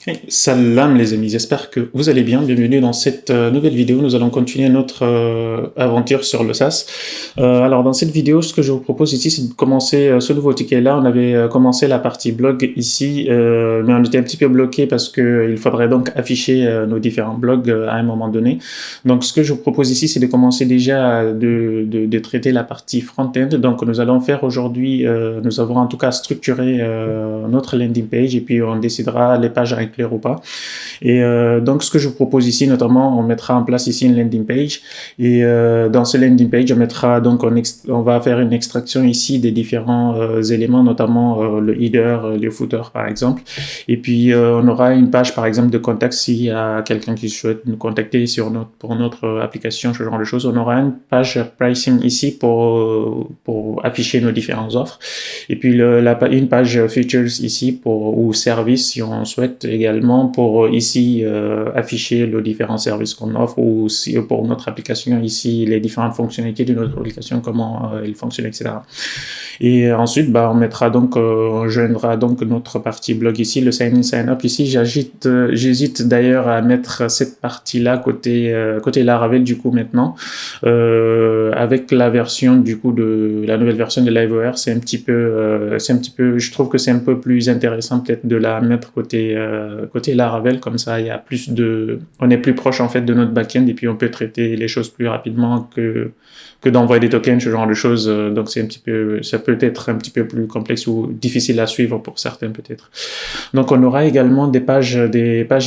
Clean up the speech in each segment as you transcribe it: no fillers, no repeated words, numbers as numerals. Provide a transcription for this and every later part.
Hey, salam les amis, j'espère que vous allez bien. Bienvenue dans cette nouvelle vidéo. Nous allons continuer notre aventure sur le SaaS. Alors dans cette vidéo, ce que je vous propose ici, c'est de commencer ce nouveau ticket-là. On avait commencé la partie blog ici, mais on était un petit peu bloqué parce qu'il faudrait donc afficher nos différents blogs à un moment donné. Donc ce que je vous propose ici, c'est de commencer déjà de traiter la partie front-end. Donc nous allons faire aujourd'hui, nous avons en tout cas structuré notre landing page et puis on décidera les pages à inclure ou pas. Et donc ce que je vous propose ici, notamment, on mettra en place ici une landing page et dans ce landing page, on mettra donc on va faire une extraction ici des différents éléments, notamment le header, le footer par exemple. Et puis on aura une page par exemple de contact s'il y a quelqu'un qui souhaite nous contacter pour notre application, ce genre de choses. On aura une page pricing ici pour afficher nos différentes offres. Et puis une page features ici ou services si on souhaite également pour ici afficher les différents services qu'on offre ou aussi pour notre application ici les différentes fonctionnalités de notre application, comment ils fonctionnent, etc. Et ensuite, on mettra donc, on joindra donc notre partie blog ici, le sign in, sign up ici. J'hésite d'ailleurs à mettre cette partie-là côté Laravel du coup maintenant, avec la version du coup la nouvelle version de LiveOR, c'est un petit peu, je trouve que c'est un peu plus intéressant peut-être de la mettre côté Laravel, comme ça il y a on est plus proche en fait de notre backend et puis on peut traiter les choses plus rapidement que d'envoyer des tokens, ce genre de choses. Donc ça peut être un petit peu plus complexe ou difficile à suivre pour certains peut-être. Donc on aura également des pages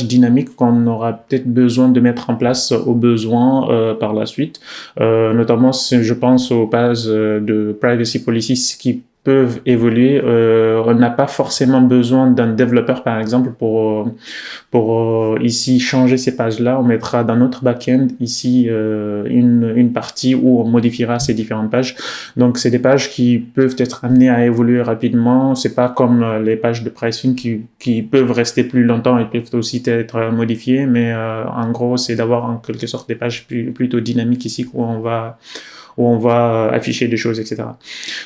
dynamiques qu'on aura peut-être besoin de mettre en place au besoin par la suite. Notamment, je pense aux pages de privacy policies qui peuvent évoluer. On n'a pas forcément besoin d'un développeur par exemple pour ici changer ces pages-là. On mettra dans notre backend ici une partie où on modifiera ces différentes pages. Donc c'est des pages qui peuvent être amenées à évoluer rapidement. C'est pas comme les pages de pricing qui peuvent rester plus longtemps et peuvent aussi être modifiées, mais en gros c'est d'avoir en quelque sorte des pages plutôt dynamiques ici où on va afficher des choses, etc.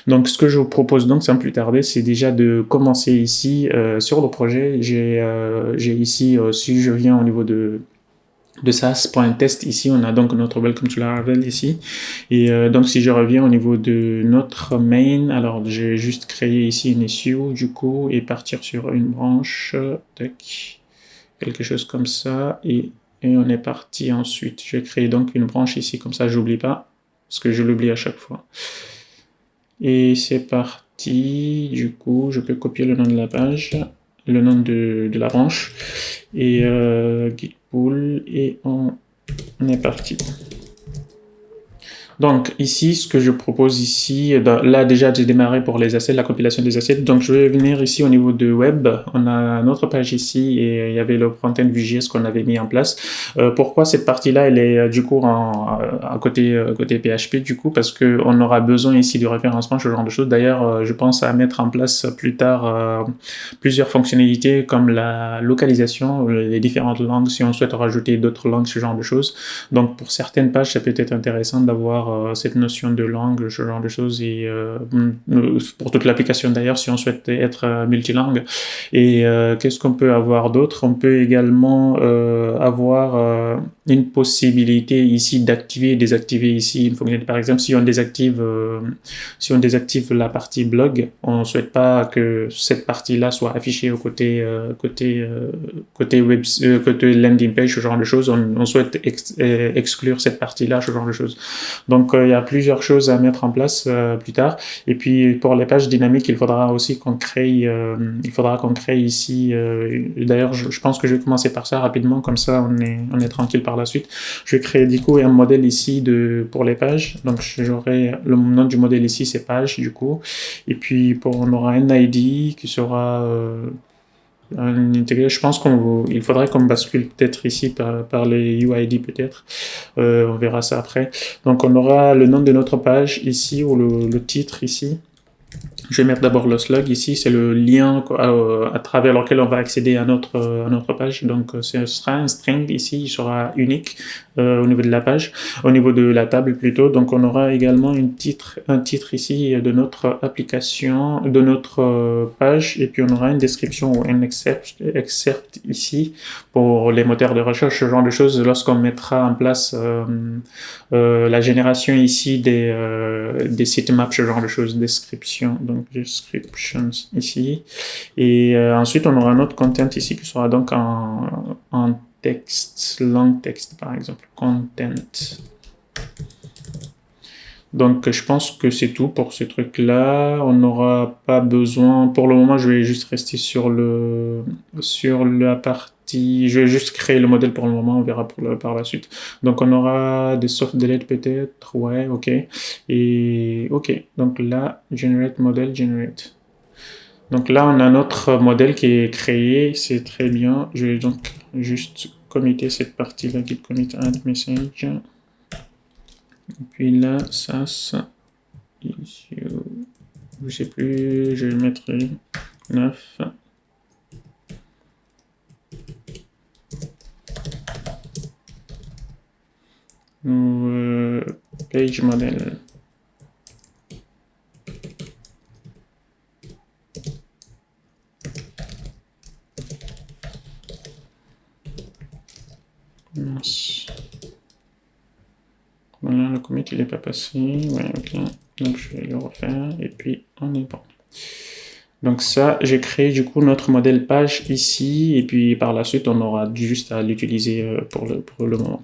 Donc, ce que je vous propose donc, sans plus tarder, c'est déjà de commencer ici sur le projet. J'ai ici, si je viens au niveau de SaaS.test, ici, on a donc notre Welcome to Laravel ici. Et donc, si je reviens au niveau de notre main, alors j'ai juste créé ici une issue, du coup, et partir sur une branche, tac, quelque chose comme ça, et on est parti ensuite. Je vais créer donc une branche ici, comme ça, j'oublie pas, parce que je l'oublie à chaque fois. Et c'est parti, du coup, je peux copier le nom de la page, le nom de la branche, et git pull, et on est parti. Donc ici, ce que je propose ici, là déjà j'ai démarré pour les assets, la compilation des assets. Donc je vais venir ici au niveau de web. On a notre page ici et il y avait le front-end Vue.js qu'on avait mis en place. Pourquoi cette partie-là, elle est du coup à côté PHP du coup, parce que on aura besoin ici du référencement, ce genre de choses. D'ailleurs, je pense à mettre en place plus tard plusieurs fonctionnalités comme la localisation, les différentes langues, si on souhaite rajouter d'autres langues, ce genre de choses. Donc pour certaines pages, ça peut être intéressant d'avoir cette notion de langue, ce genre de choses, et pour toute l'application d'ailleurs, si on souhaite être multilingue. Et qu'est-ce qu'on peut avoir d'autre? On peut également avoir une possibilité ici d'activer et désactiver ici une fonctionnalité. Par exemple, si on désactive la partie blog, on ne souhaite pas que cette partie-là soit affichée au côté landing page, ce genre de choses. On souhaite exclure cette partie-là, ce genre de choses. Donc il y a plusieurs choses à mettre en place plus tard. Et puis pour les pages dynamiques, il faudra aussi qu'on crée ici. D'ailleurs, je pense que je vais commencer par ça rapidement, comme ça on est tranquille par la suite. Je vais créer du coup un modèle ici pour les pages. Donc j'aurai le nom du modèle ici, c'est page du coup. Et puis on aura un ID qui sera je pense qu'il faudrait qu'on bascule peut-être ici par les UID peut-être. On verra ça après. Donc on aura le nom de notre page ici ou le titre ici. Je vais mettre d'abord le slug ici, c'est le lien à travers lequel on va accéder à notre page. Donc ce sera un string ici, il sera unique au niveau de la page, au niveau de la table plutôt. Donc on aura également un titre ici de notre application, de notre page, et puis on aura une description ou un excerpt ici pour les moteurs de recherche, ce genre de choses. Lorsqu'on mettra en place la génération ici des sitemaps, ce genre de choses, description, donc descriptions ici. Et ensuite, on aura notre content ici qui sera donc en texte, long text par exemple, content. Donc je pense que c'est tout pour ce truc là, on n'aura pas besoin, pour le moment je vais juste rester sur la partie, je vais juste créer le modèle pour le moment, on verra par la suite. Donc on aura des soft delete peut-être, ouais, ok, et ok, donc là, generate model, generate. Donc là on a notre modèle qui est créé, c'est très bien, je vais donc juste committer cette partie là, git commit add message. Et puis là, ça, je sais plus, je vais mettre 9. Page model. Mince. Voilà, le commit il n'est pas passé. Ouais, ok. Donc je vais le refaire et puis on est bon. Donc ça, j'ai créé du coup notre modèle page ici, et puis par la suite, on aura juste à l'utiliser pour le moment.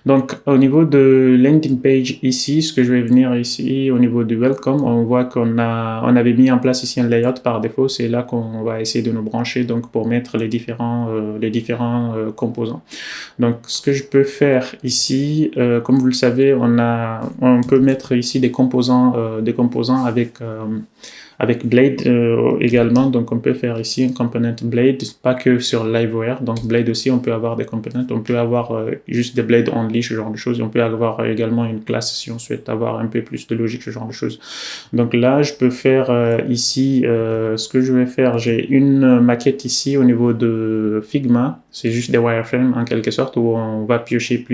Donc au niveau de landing page ici, ce que je vais venir ici, au niveau du welcome, on voit on avait mis en place ici un layout par défaut, c'est là qu'on va essayer de nous brancher donc pour mettre les différents composants. Donc ce que je peux faire ici, comme vous le savez, on peut mettre ici des composants avec Blade également, donc on peut faire ici une component Blade, pas que sur Liveware, donc Blade aussi on peut avoir des components, on peut avoir juste des Blade only, ce genre de choses, on peut avoir également une classe si on souhaite avoir un peu plus de logique, ce genre de choses. Donc là je peux faire ici, ce que je vais faire, j'ai une maquette ici au niveau de Figma, c'est juste des wireframes en quelque sorte, où on va piocher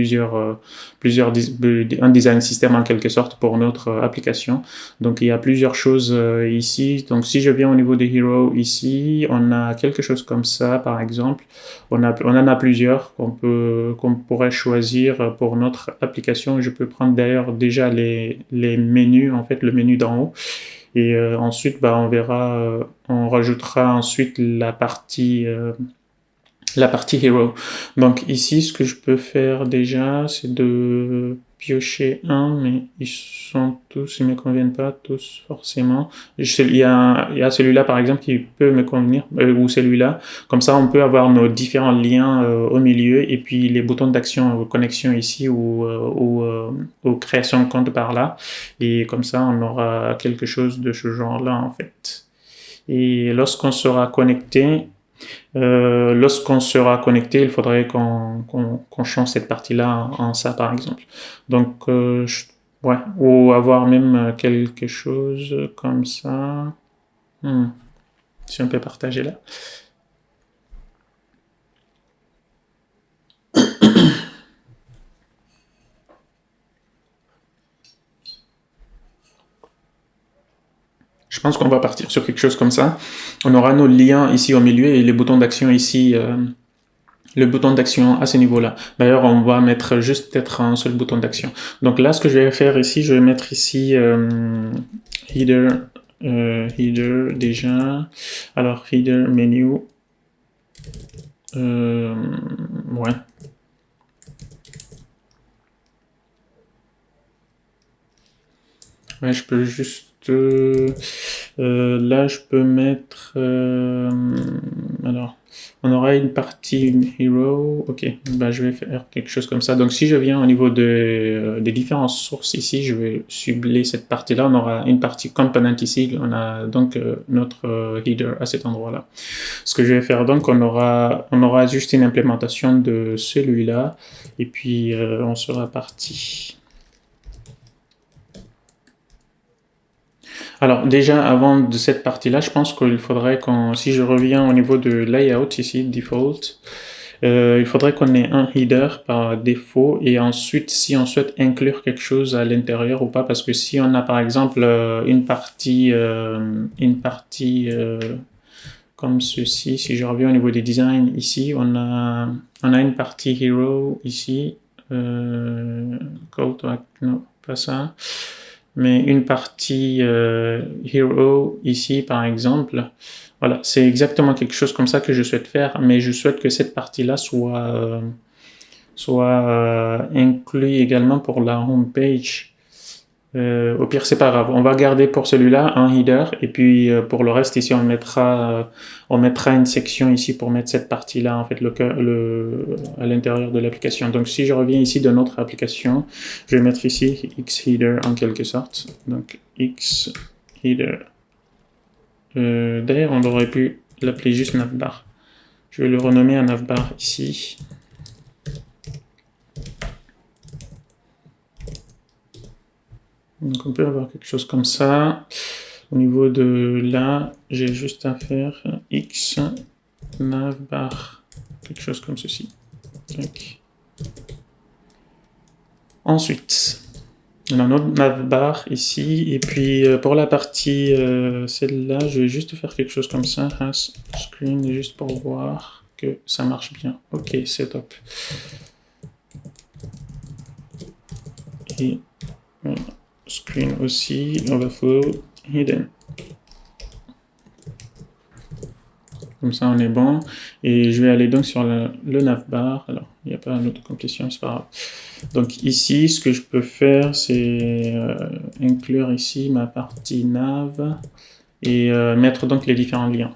un design system en quelque sorte pour notre application. Donc il y a plusieurs choses ici. Donc si je viens au niveau des heroes ici, on a quelque chose comme ça par exemple. On en a plusieurs qu'on pourrait choisir pour notre application. Je peux prendre d'ailleurs déjà les menus, en fait le menu d'en haut. Et ensuite, on verra, on rajoutera ensuite la partie hero. Donc ici, ce que je peux faire déjà, c'est de piocher un, mais ils me conviennent pas tous forcément. Il y a celui-là par exemple qui peut me convenir, ou celui-là. Comme ça, on peut avoir nos différents liens au milieu, et puis les boutons d'action, connexion ici, ou création de compte par là. Et comme ça, on aura quelque chose de ce genre-là en fait. Et lorsqu'on sera connecté, il faudrait qu'on change cette partie-là en ça, par exemple. Donc, ouais, ou avoir même quelque chose comme ça. Si on peut partager là. Je pense qu'on va partir sur quelque chose comme ça. On aura nos liens ici au milieu et les boutons d'action ici, le bouton d'action à ce niveau-là. D'ailleurs, on va mettre juste peut-être un seul bouton d'action. Donc là, ce que je vais faire ici, je vais mettre ici header déjà. Alors, header menu. Ouais. Ouais, je peux juste... là, je peux mettre... alors, on aura une partie hero. Ok, je vais faire quelque chose comme ça. Donc, si je viens au niveau des différentes sources ici, je vais cibler cette partie-là. On aura une partie component ici. On a donc notre header à cet endroit-là. Ce que je vais faire, donc, on aura juste une implémentation de celui-là. Et puis, on sera parti. Alors déjà, avant de cette partie-là, je pense qu'il faudrait qu'on, si je reviens au niveau de layout ici, default, il faudrait qu'on ait un header par défaut et ensuite si on souhaite inclure quelque chose à l'intérieur ou pas, parce que si on a par exemple une partie comme ceci, si je reviens au niveau des designs ici, on a une partie hero ici, call to act, non, pas ça, mais une partie hero ici par exemple. Voilà, c'est exactement quelque chose comme ça que je souhaite faire, mais je souhaite que cette partie-là soit inclue également pour la home page. Au pire, c'est pas grave. On va garder pour celui-là un header et puis pour le reste ici on mettra une section ici pour mettre cette partie-là en fait à l'intérieur de l'application. Donc si je reviens ici de notre application, je vais mettre ici xHeader en quelque sorte. Donc xHeader. D'ailleurs, on aurait pu l'appeler juste navbar. Je vais le renommer à navbar ici. Donc on peut avoir quelque chose comme ça. Au niveau de là, j'ai juste à faire x navbar, quelque chose comme ceci. Donc. Ensuite, on a notre navbar ici, et puis pour la partie celle-là, je vais juste faire quelque chose comme ça, has screen, juste pour voir que ça marche bien. Ok, c'est top. Et screen aussi, overflow, hidden. Comme ça, on est bon. Et je vais aller donc sur le navbar. Alors, il n'y a pas une autre question, c'est pas grave. Donc ici, ce que je peux faire, c'est inclure ici ma partie nav et mettre donc les différents liens.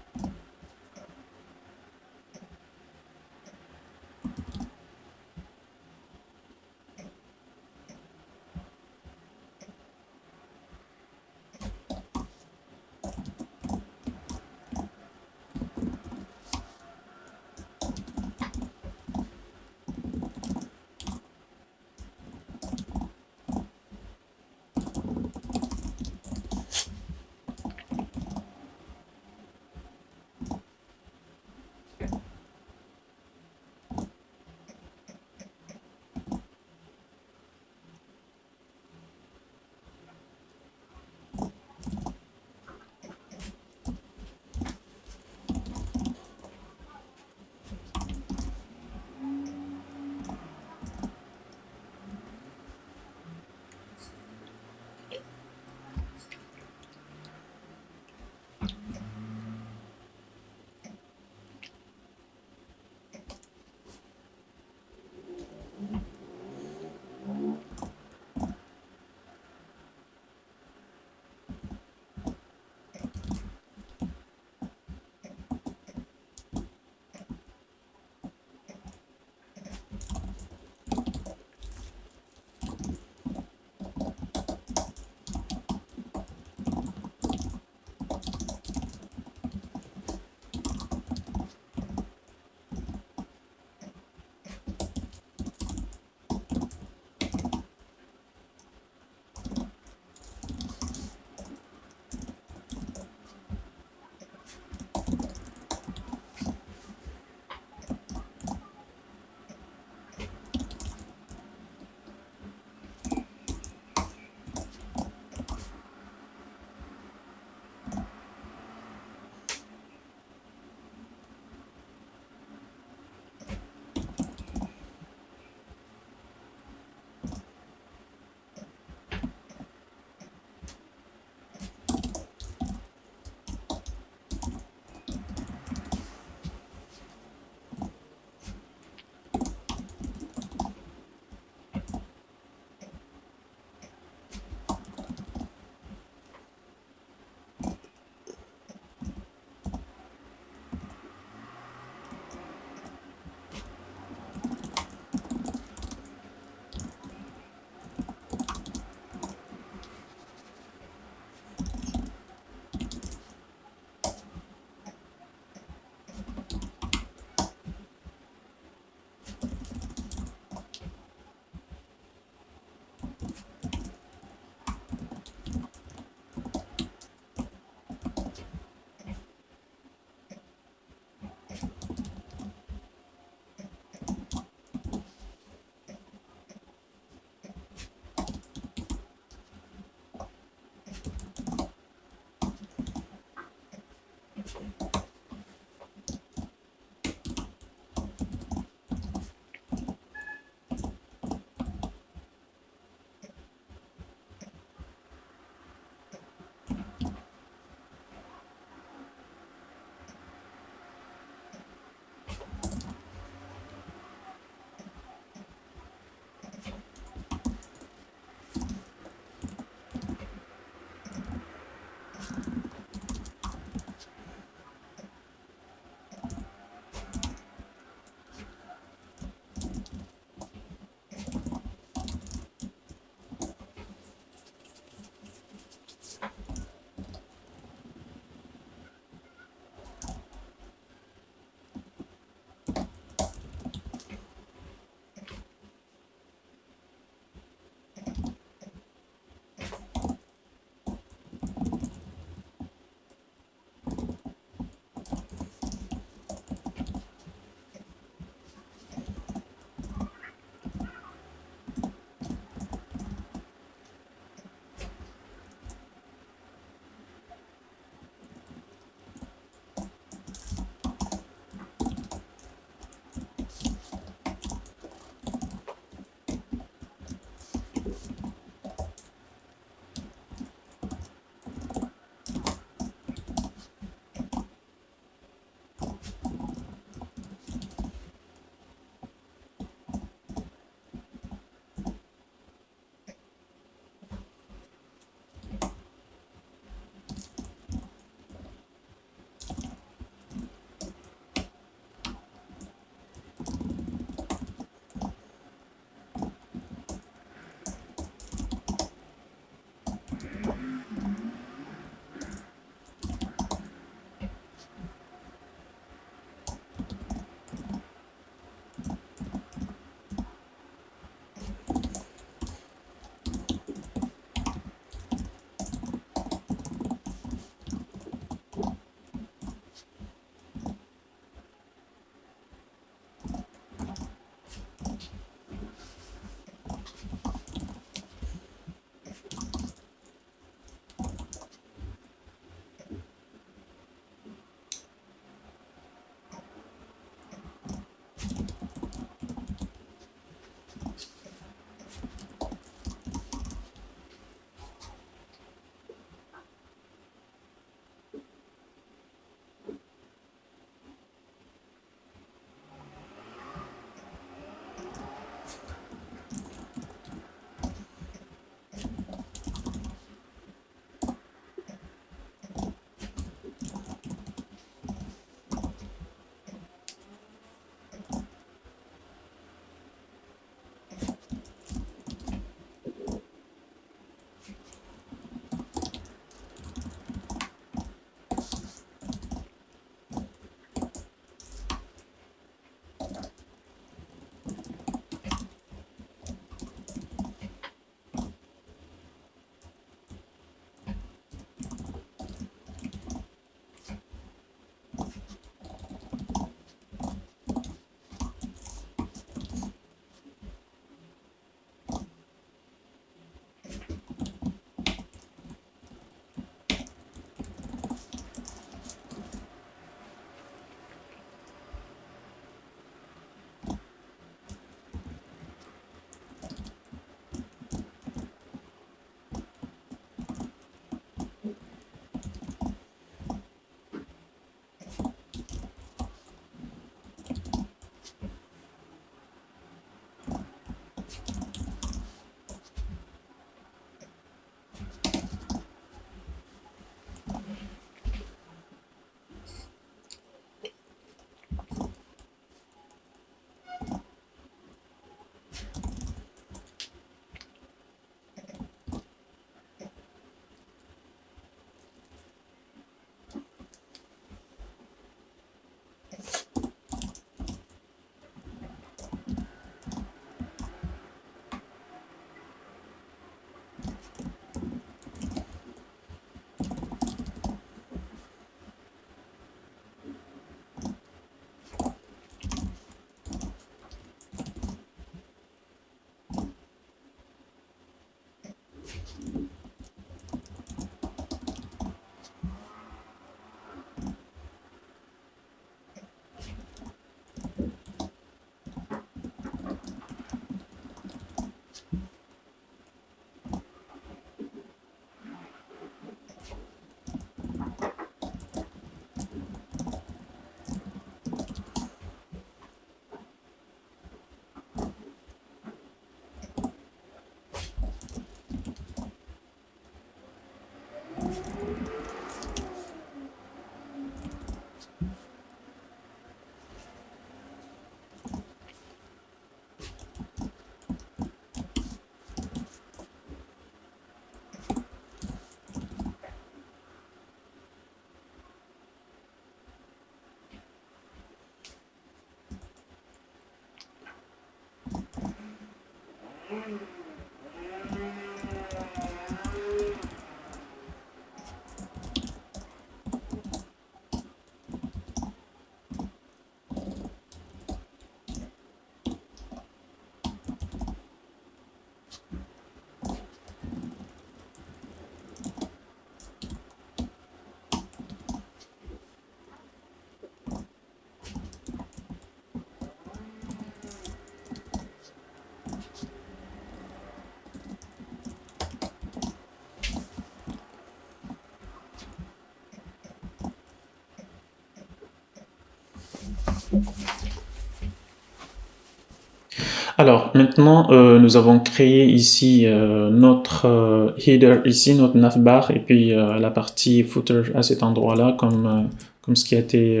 Alors, maintenant, nous avons créé ici notre header, ici, notre navbar, et puis la partie footer à cet endroit-là, comme ce qui a été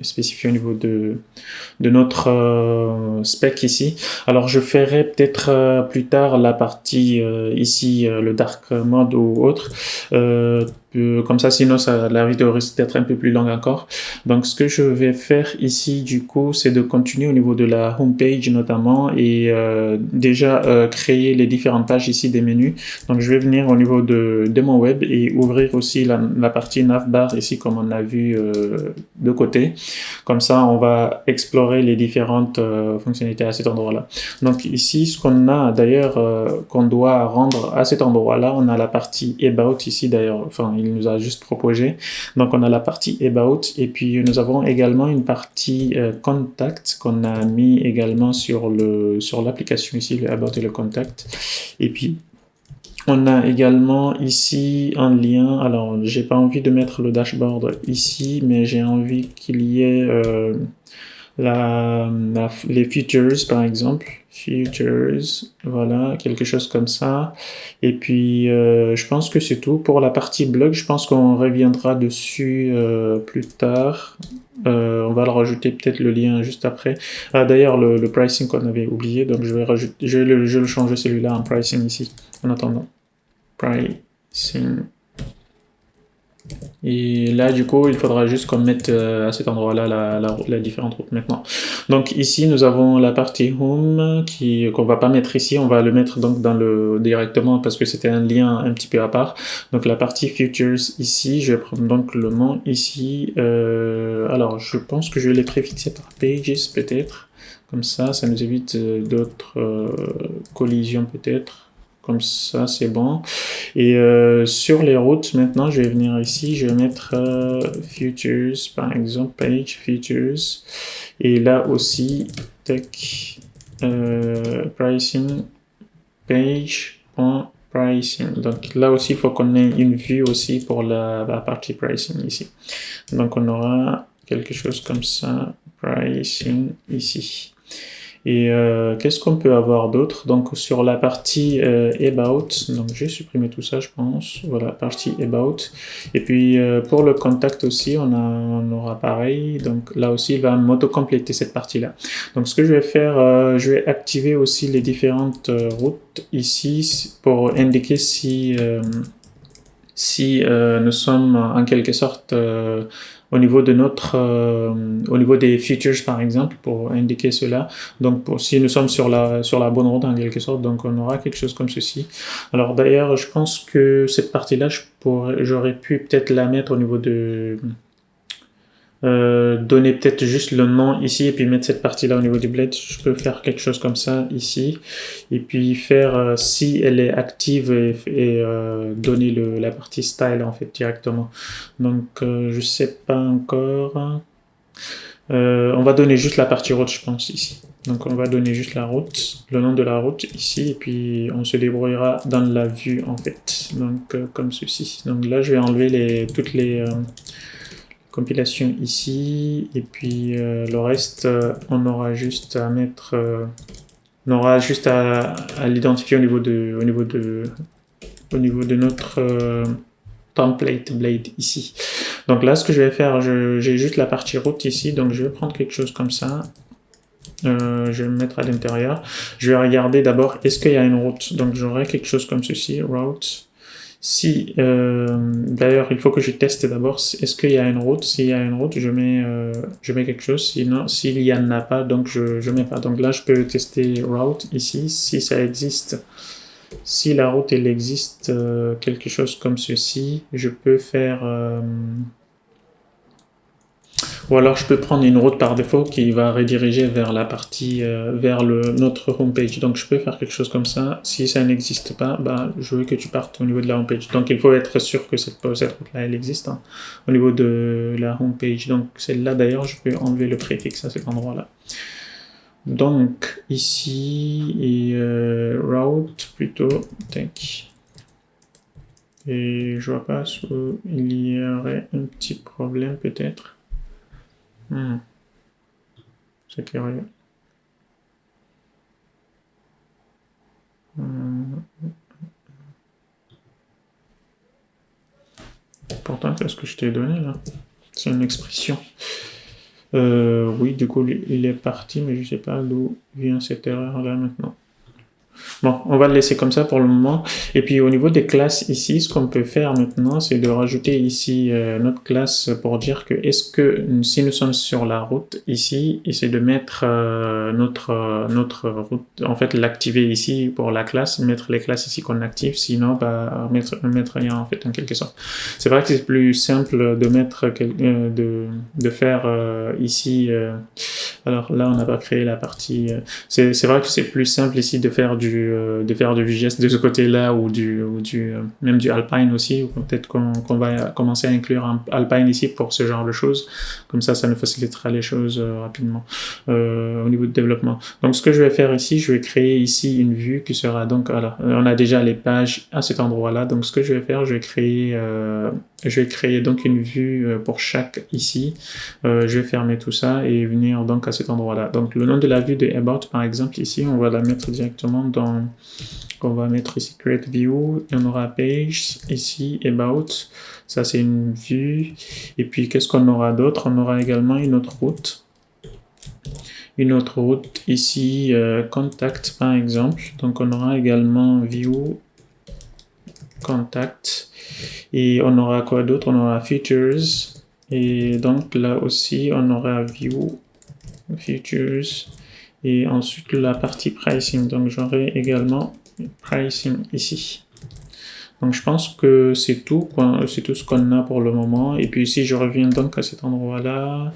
spécifié au niveau de notre spec ici. Alors, je ferai peut-être plus tard la partie ici, le dark mode ou autre. Comme ça, sinon, la vidéo risque d'être un peu plus longue encore. Donc, ce que je vais faire ici, du coup, c'est de continuer au niveau de la homepage notamment et déjà créer les différentes pages ici des menus. Donc, je vais venir au niveau de mon web et ouvrir aussi la partie navbar ici, comme on a vu de côté. Comme ça, on va explorer les différentes fonctionnalités à cet endroit-là. Donc, ici, ce qu'on a d'ailleurs, qu'on doit rendre à cet endroit-là, on a la partie About ici d'ailleurs, enfin, il nous a juste proposé. Donc, on a la partie About et puis nous avons également une partie Contact qu'on a mis également sur l'application ici, le About et le Contact. Et puis, on a également ici un lien. Alors, j'ai pas envie de mettre le dashboard ici, mais j'ai envie qu'il y ait les features, par exemple. Features, voilà, quelque chose comme ça. Et puis, je pense que c'est tout. Pour la partie blog, je pense qu'on reviendra dessus plus tard. On va le rajouter peut-être le lien juste après. Ah, d'ailleurs, le pricing qu'on avait oublié, donc je vais le changer celui-là en pricing ici, en attendant. Pricing. Et là, du coup, il faudra juste qu'on mette à cet endroit-là la différente route maintenant. Donc ici, nous avons la partie home qu'on va pas mettre ici, on va le mettre donc directement parce que c'était un lien un petit peu à part. Donc la partie features ici, je vais prendre donc le nom ici. Alors, je pense que je vais les préfixer par pages peut-être. Comme ça nous évite d'autres collisions peut-être. Comme ça, c'est bon. Et sur les routes, maintenant, je vais venir ici, je vais mettre Features, par exemple, Page Features. Et là aussi, Pricing, Page.pricing. Donc là aussi, il faut qu'on ait une vue aussi pour la partie Pricing ici. Donc on aura quelque chose comme ça, Pricing ici. Et qu'est-ce qu'on peut avoir d'autre? Donc sur la partie About, donc je vais supprimer tout ça je pense, voilà, partie About. Et puis pour le contact aussi, on aura pareil, donc là aussi il va m'auto-compléter cette partie-là. Donc ce que je vais faire, je vais activer aussi les différentes routes ici pour indiquer si nous sommes en quelque sorte au niveau des features par exemple, pour indiquer cela. Donc si nous sommes sur la bonne route en quelque sorte, donc on aura quelque chose comme ceci. Alors d'ailleurs, je pense que cette partie-là, j'aurais pu peut-être la mettre au niveau de donner peut-être juste le nom ici et puis mettre cette partie là au niveau du blade. Je peux faire quelque chose comme ça ici et puis faire si elle est active et donner la partie style en fait directement. Donc je sais pas encore. On va donner juste la partie route je pense ici. Donc on va donner juste la route, le nom de la route ici et puis on se débrouillera dans la vue en fait. Donc comme ceci. Donc là je vais enlever toutes les compilation ici et puis le reste on aura juste à mettre on aura juste à l'identifier au niveau de notre template blade ici. Donc là ce que je vais faire, j'ai juste la partie route ici, donc je vais prendre quelque chose comme ça. Je vais me mettre à l'intérieur, je vais regarder d'abord est-ce qu'il y a une route, donc j'aurai quelque chose comme ceci, route, Si, d'ailleurs, il faut que je teste d'abord, est-ce qu'il y a une route? S'il y a une route, je mets quelque chose, sinon, s'il y en a pas, donc je mets pas. Donc là, je peux tester route ici, si ça existe. Si la route, elle existe, quelque chose comme ceci, je peux faire... ou alors je peux prendre une route par défaut qui va rediriger vers la partie, vers notre homepage. Donc je peux faire quelque chose comme ça. Si ça n'existe pas, bah, je veux que tu partes au niveau de la homepage. Donc il faut être sûr que cette route-là, elle existe hein, au niveau de la homepage. Donc celle-là d'ailleurs, je peux enlever le préfixe à cet endroit-là. Donc ici, et route plutôt, tac. Et je vois pas où il y aurait un petit problème peut-être. C'est curieux. Pourtant, qu'est-ce que je t'ai donné là? C'est une expression. Oui, du coup, il est parti, mais je sais pas d'où vient cette erreur là maintenant. Bon, on va le laisser comme ça pour le moment. Et puis au niveau des classes ici, ce qu'on peut faire maintenant, c'est de rajouter ici notre classe pour dire que est-ce que si nous sommes sur la route ici, et c'est de mettre notre route, en fait l'activer ici pour la classe, mettre les classes ici qu'on active, sinon bah, mettre rien en fait en quelque sorte. C'est vrai que c'est plus simple de mettre de faire ici. Alors là, on n'a pas créé la partie. C'est vrai que c'est plus simple ici de faire du VJS de ce côté-là ou même du Alpine aussi. Peut-être qu'on va commencer à inclure un Alpine ici pour ce genre de choses. Comme ça nous facilitera les choses rapidement au niveau de développement. Donc ce que je vais faire ici, je vais créer ici une vue qui sera donc voilà. On a déjà les pages à cet endroit-là. Donc ce que je vais faire, je vais créer donc une vue pour chaque ici. Je vais fermer tout ça et venir donc à cet endroit-là. Donc le nom de la vue de About par exemple ici, on va la mettre directement dans... On va mettre ici Create View, et on aura Page, ici About, ça c'est une vue. Et puis qu'est-ce qu'on aura d'autre? On aura également une autre route. Une autre route ici, Contact par exemple. Donc on aura également View, Contact. Et on aura quoi d'autre? On aura Features. Et donc là aussi, on aura View, Features, et ensuite la partie Pricing. Donc j'aurai également Pricing ici. Donc je pense que c'est tout, c'est tout ce qu'on a pour le moment. Et puis ici, je reviens donc à cet endroit-là.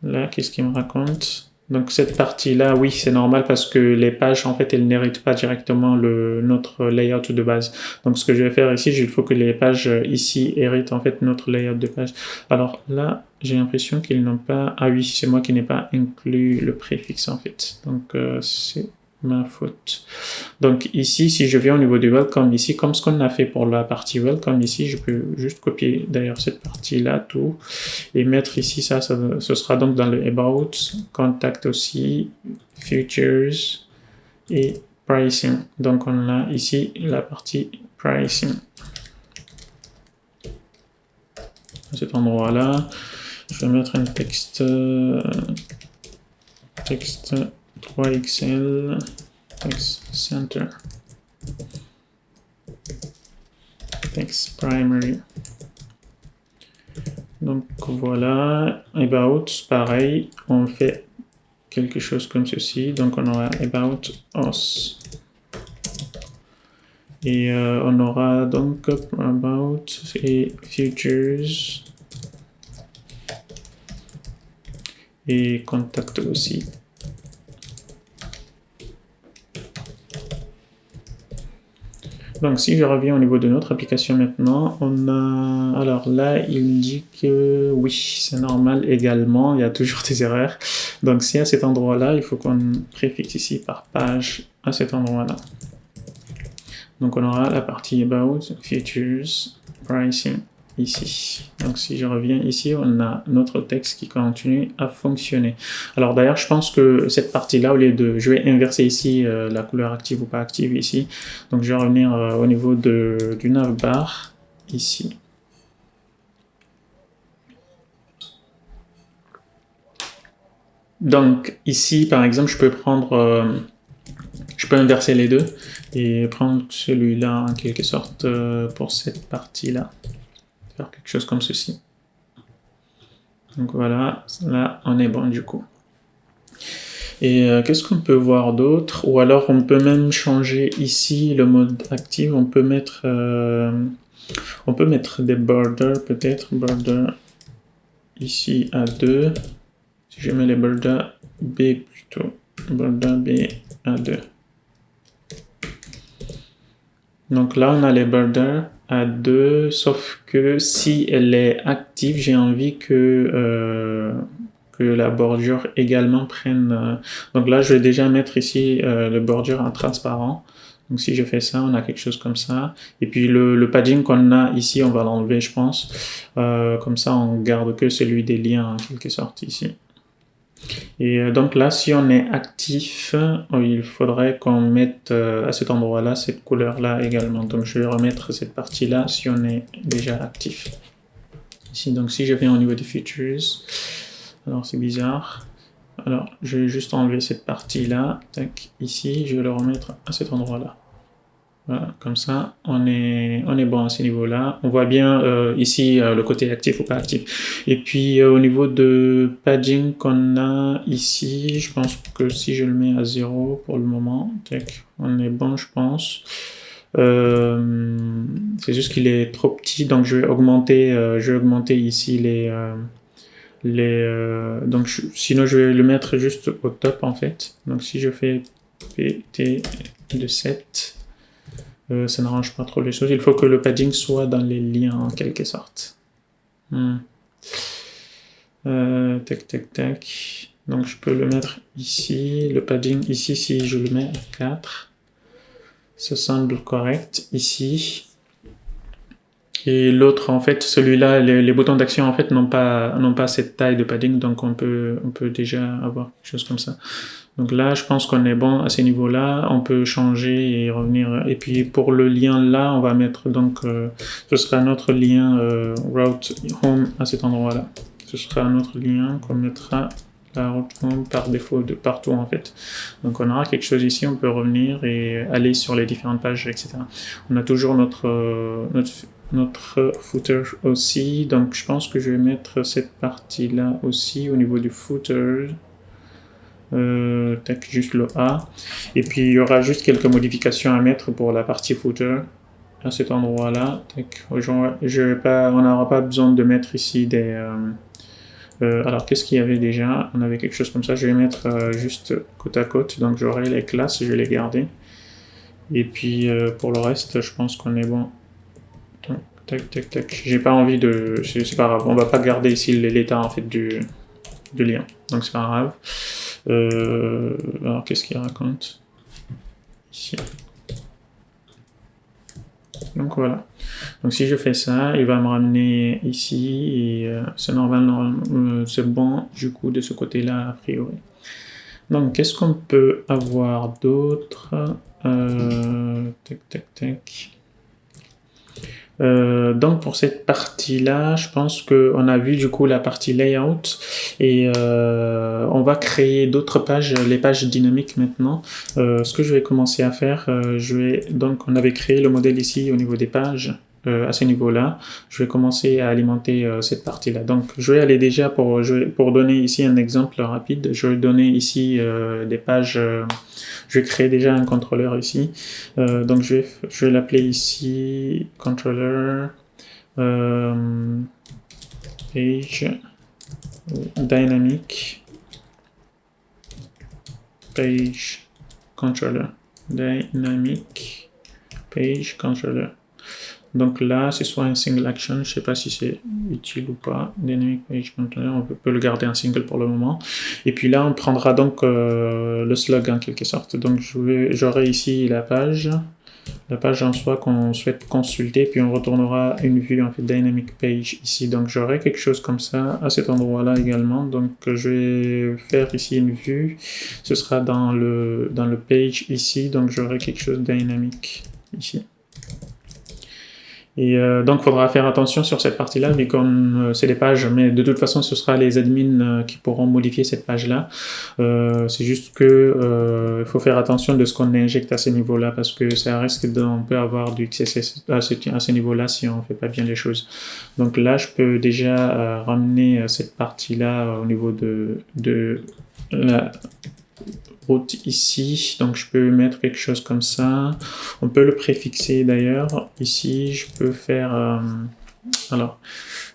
Là, qu'est-ce qu'il me raconte? Donc cette partie-là, oui, c'est normal parce que les pages, en fait, elles n'héritent pas directement notre layout de base. Donc ce que je vais faire ici, il faut que les pages ici héritent en fait notre layout de page. Alors là, j'ai l'impression qu'ils n'ont pas... Ah oui, c'est moi qui n'ai pas inclus le préfixe en fait. Donc c'est ma faute. Donc ici, si je viens au niveau du welcome, ici, comme ce qu'on a fait pour la partie welcome, ici, je peux juste copier d'ailleurs cette partie-là, tout, et mettre ici, ce sera donc dans le about, contact aussi, features et pricing. Donc on a ici la partie pricing. À cet endroit-là, je vais mettre un texte 3XL, text center, text primary. Donc voilà, about, pareil, on fait quelque chose comme ceci. Donc on aura about us. Et on aura donc about et futures et contact aussi. Donc si je reviens au niveau de notre application maintenant, on a... Alors là, il me dit que oui, c'est normal également, il y a toujours des erreurs. Donc si à cet endroit-là, il faut qu'on préfixe ici par page à cet endroit-là. Donc on aura la partie About, Features, Pricing ici. Donc si je reviens ici, on a notre texte qui continue à fonctionner. Alors d'ailleurs, je pense que cette partie-là, au lieu de... Je vais inverser ici la couleur active ou pas active ici. Donc je vais revenir au niveau du navbar ici. Donc ici, par exemple, je peux prendre Je peux inverser les deux et prendre celui-là en quelque sorte pour cette partie-là. Faire quelque chose comme ceci. Donc voilà, là on est bon du coup. Et qu'est-ce qu'on peut voir d'autre? Ou alors on peut même changer ici le mode actif. On peut mettre des borders peut-être. Border ici à 2. Si je mets les borders B plutôt. Border B à 2. Donc là on a les borders à 2. Sauf que si elle est active, j'ai envie que la bordure également prenne... donc là, je vais déjà mettre ici le bordure en transparent. Donc si je fais ça, on a quelque chose comme ça. Et puis le padding qu'on a ici, on va l'enlever, je pense. Comme ça, on garde que celui des liens en quelque sorte ici. Et donc là, si on est actif, il faudrait qu'on mette à cet endroit-là, cette couleur-là également. Donc je vais remettre cette partie-là si on est déjà actif. Ici, donc si je viens au niveau des features... Alors c'est bizarre. Alors je vais juste enlever cette partie-là. Ici, je vais le remettre à cet endroit-là. Voilà, comme ça, on est bon à ce niveau-là. On voit bien ici le côté actif ou pas actif. Et puis au niveau de padding qu'on a ici, je pense que si je le mets à 0 pour le moment, on est bon, je pense. C'est juste qu'il est trop petit, donc je vais augmenter ici donc sinon je vais le mettre juste au top en fait. Donc si je fais pt de 7, ça n'arrange pas trop les choses. Il faut que le padding soit dans les liens en quelque sorte. Tac. Donc je peux le mettre ici. Le padding ici, si je le mets à 4, ça semble correct ici. Et l'autre, en fait, celui-là, les boutons d'action, en fait, n'ont pas cette taille de padding, donc on peut déjà avoir quelque chose comme ça. Donc là, je pense qu'on est bon à ces niveaux-là. On peut changer et revenir. Et puis pour le lien là, on va mettre donc, ce sera notre lien route home à cet endroit-là. Ce sera un autre lien qu'on mettra la route home par défaut de partout en fait. Donc on aura quelque chose ici, on peut revenir et aller sur les différentes pages, etc. On a toujours notre footer aussi, donc je pense que je vais mettre cette partie là aussi au niveau du footer, juste le A, et puis il y aura juste quelques modifications à mettre pour la partie footer à cet endroit là. On n'aura pas besoin de mettre ici des alors qu'est-ce qu'il y avait déjà? On avait quelque chose comme ça, je vais mettre juste côte à côte, donc j'aurai les classes, je vais les garder, et puis pour le reste je pense qu'on est bon. Tac. J'ai pas envie de... C'est pas grave, on va pas garder ici l'état en fait du lien. Donc c'est pas grave. Alors qu'est-ce qu'il raconte ici? Donc voilà. Donc si je fais ça, il va me ramener ici et c'est normal, c'est bon du coup de ce côté-là a priori. Donc qu'est-ce qu'on peut avoir d'autre? Tac. Donc pour cette partie-là, je pense qu'on a vu du coup la partie layout et on va créer d'autres pages, les pages dynamiques maintenant. Ce que je vais commencer à faire, donc on avait créé le modèle ici au niveau des pages. À ce niveau-là, je vais commencer à alimenter cette partie-là. Donc, je vais aller déjà pour donner ici un exemple rapide. Je vais donner ici des pages. Je vais créer déjà un contrôleur ici. Donc, je vais l'appeler ici controller page dynamic page controller dynamic page controller. Donc là, c'est soit un single action, je ne sais pas si c'est utile ou pas, dynamic page controller, on peut le garder en single pour le moment. Et puis là, on prendra donc le slug en quelque sorte. Donc j'aurai ici la page en soi qu'on souhaite consulter, puis on retournera une vue en fait dynamic page ici. Donc j'aurai quelque chose comme ça à cet endroit-là également. Donc je vais faire ici une vue, ce sera dans le page ici, donc j'aurai quelque chose dynamique ici. Et donc, il faudra faire attention sur cette partie-là, mais comme c'est des pages, mais de toute façon, ce sera les admins qui pourront modifier cette page-là. C'est juste que il faut faire attention de ce qu'on injecte à ce niveau-là, parce que ça risque on peut avoir du XSS à ce niveau-là si on fait pas bien les choses. Donc là, je peux déjà ramener cette partie-là au niveau de la route ici, donc je peux mettre quelque chose comme ça. On peut le préfixer d'ailleurs. Ici, je peux faire alors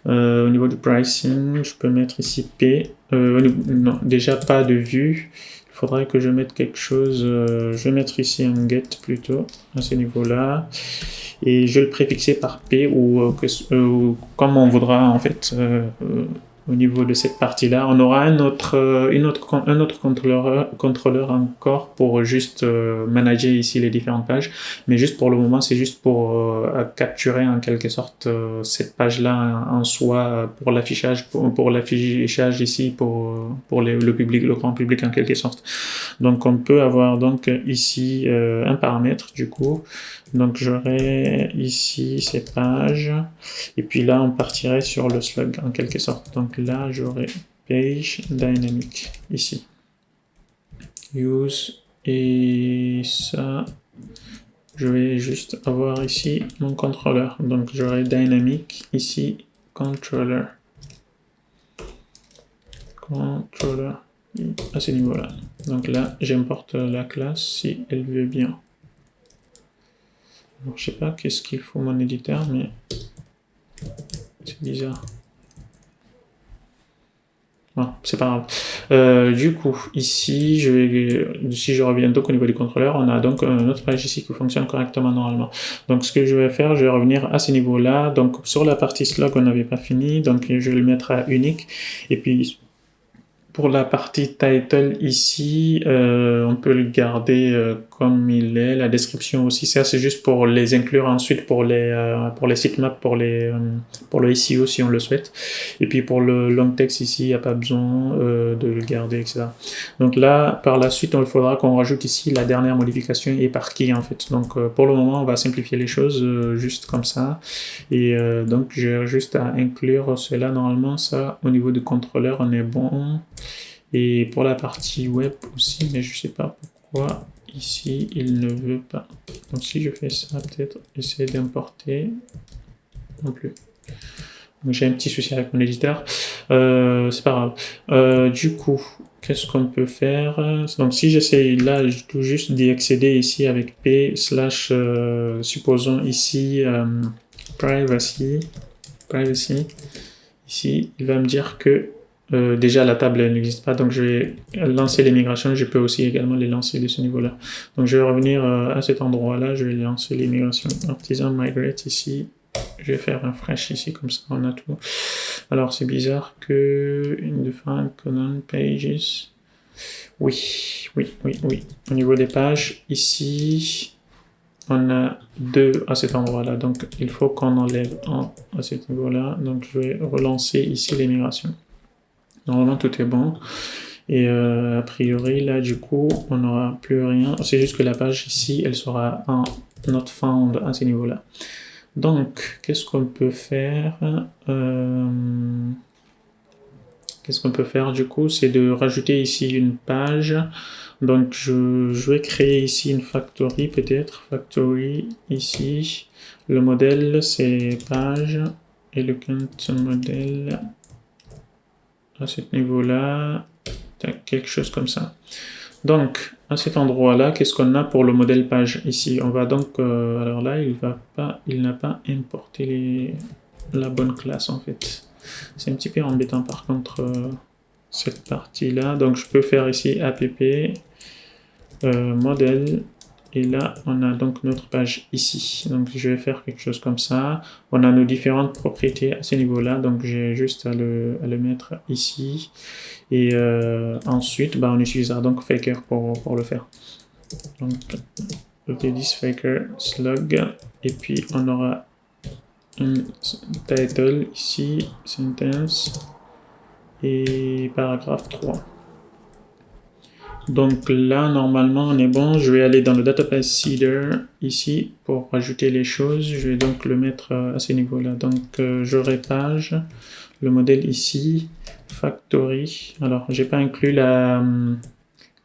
au niveau du pricing, je peux mettre ici P. Non, déjà pas de vue. Il faudrait que je mette quelque chose. Je vais mettre ici un get plutôt à ce niveau-là. Et je vais le préfixer par P ou comme on voudra en fait. Au niveau de cette partie-là, on aura un autre contrôleur encore pour juste manager ici les différentes pages. Mais juste pour le moment, c'est juste pour capturer en quelque sorte cette page-là en soi pour l'affichage, pour l'affichage ici pour le public, le grand public en quelque sorte. Donc on peut avoir donc ici un paramètre du coup. Donc j'aurai ici ces pages et puis là on partirait sur le slug en quelque sorte. Donc là j'aurai page dynamic ici. Use et ça je vais juste avoir ici mon contrôleur. Donc j'aurai dynamic ici controller. Controller à ce niveau-là. Donc là j'importe la classe si elle veut bien. Alors, je sais pas qu'est-ce qu'il faut mon éditeur, mais c'est bizarre. Bon, c'est pas grave. Du coup, ici, si je reviens donc au niveau du contrôleur, on a donc une autre page ici qui fonctionne correctement normalement. Donc, ce que je vais faire, je vais revenir à ce niveau-là. Donc, sur la partie slug, on n'avait pas fini. Donc, je vais le mettre à unique. Et puis, pour la partie title ici, on peut le garder comme il est. La description aussi, ça c'est juste pour les inclure ensuite pour les sitemaps, pour le SEO si on le souhaite. Et puis pour le long text ici, il n'y a pas besoin de le garder, etc. Donc là, par la suite, il faudra qu'on rajoute ici la dernière modification et par qui en fait. Donc pour le moment, on va simplifier les choses juste comme ça. Et donc j'ai juste à inclure cela. Normalement, ça au niveau du contrôleur, on est bon. Et pour la partie web aussi, mais je sais pas pourquoi ici il ne veut pas. Donc si je fais ça, peut-être essayer d'importer non plus. Donc j'ai un petit souci avec mon éditeur, c'est pas grave. Du coup, qu'est-ce qu'on peut faire? Donc si j'essaye là, tout juste d'y accéder ici avec p slash, supposons ici privacy, ici, il va me dire que déjà la table n'existe pas, donc je vais lancer les migrations. Je peux aussi également les lancer de ce niveau-là. Donc je vais revenir à cet endroit-là, je vais lancer les migrations. Artisan migrate ici, je vais faire un fresh ici, comme ça on a tout. Alors c'est bizarre que indefine colon pages. Oui. Au niveau des pages, ici, on a 2 à cet endroit-là, donc il faut qu'on enlève 1 à ce niveau-là. Donc je vais relancer ici les migrations. Normalement tout est bon. Et a priori là du coup on n'aura plus rien. C'est juste que la page ici elle sera en not found à ce niveau-là. Donc qu'est-ce qu'on peut faire? Qu'est-ce qu'on peut faire du coup? C'est de rajouter ici une page. Donc je vais créer ici une factory peut-être. Factory ici. Le modèle c'est page et le count modèle à ce niveau-là, quelque chose comme ça. Donc, à cet endroit-là, qu'est-ce qu'on a pour le modèle page ici? On va donc, alors là, il n'a pas importé la bonne classe en fait. C'est un petit peu embêtant par contre cette partie-là. Donc, je peux faire ici app modèle. Et là, on a donc notre page ici. Donc, je vais faire quelque chose comme ça. On a nos différentes propriétés à ce niveau-là. Donc, j'ai juste à le mettre ici. Et ensuite, on utilisera donc Faker pour le faire. Donc, this Faker slug. Et puis, on aura un title ici, sentence et paragraphe 3. Donc là, normalement, on est bon. Je vais aller dans le database seeder ici pour rajouter les choses. Je vais donc le mettre à ce niveau-là. Donc j'aurai page, le modèle ici, factory. Alors, j'ai pas inclus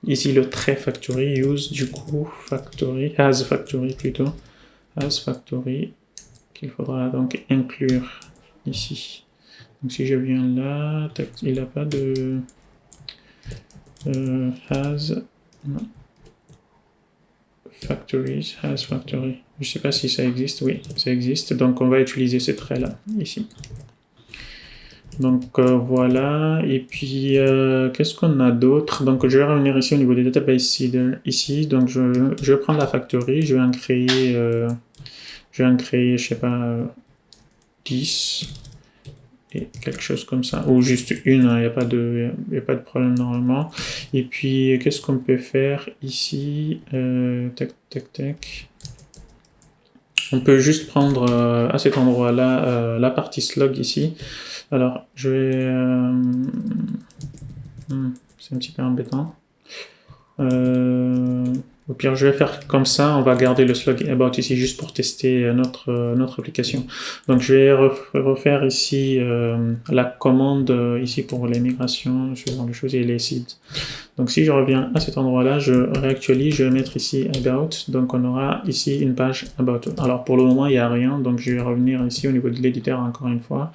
ici le trait factory, use du coup factory, as factory plutôt, as factory qu'il faudra donc inclure ici. Donc si je viens là, il n'a pas de has, non. Factories, has factory. Je ne sais pas si ça existe, oui, ça existe. Donc on va utiliser ce trait-là, ici. Donc voilà, et puis qu'est-ce qu'on a d'autre? Donc je vais revenir ici au niveau des database seeder, ici. Donc je vais prendre la factory, je vais en créer, je sais pas, 10. Et quelque chose comme ça, ou juste une, il n'y a pas de problème normalement. Et puis qu'est-ce qu'on peut faire ici? Tac tac tac, on peut juste prendre à cet endroit là la partie slug ici. Alors je vais c'est un petit peu embêtant. Au pire, je vais faire comme ça, on va garder le slug about ici juste pour tester notre application. Donc je vais refaire ici la commande ici pour les migrations, ce genre de choses, et les seeds. Donc si je reviens à cet endroit-là, je réactualise, je vais mettre ici about, donc on aura ici une page about. Alors pour le moment, il n'y a rien, donc je vais revenir ici au niveau de l'éditeur encore une fois.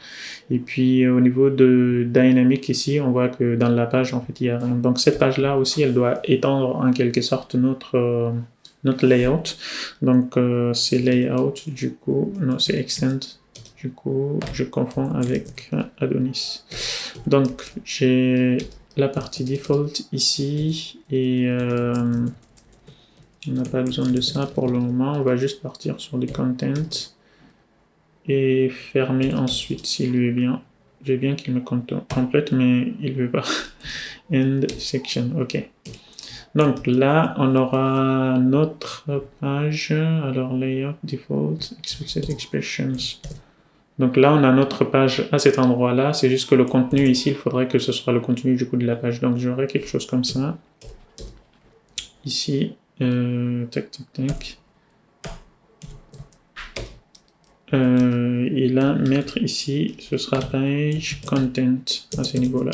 Et puis au niveau de dynamic ici, on voit que dans la page, en fait, il n'y a rien. Donc cette page-là aussi, elle doit étendre en quelque sorte notre layout. Donc c'est layout, du coup, non, c'est extend. Du coup, je confonds avec Adonis. Donc j'ai la partie default ici, et on n'a pas besoin de ça pour le moment. On va juste partir sur les content et fermer ensuite s'il veut bien. J'ai bien qu'il me complète, mais il veut pas. End section, ok. Donc là, on aura notre page. Alors layout, default, explicit expressions. Donc là, on a notre page à cet endroit-là. C'est juste que le contenu ici, il faudrait que ce soit le contenu du coup de la page. Donc j'aurai quelque chose comme ça. Ici, tac, tac, tac. Et là, mettre ici, ce sera page content à ce niveau-là.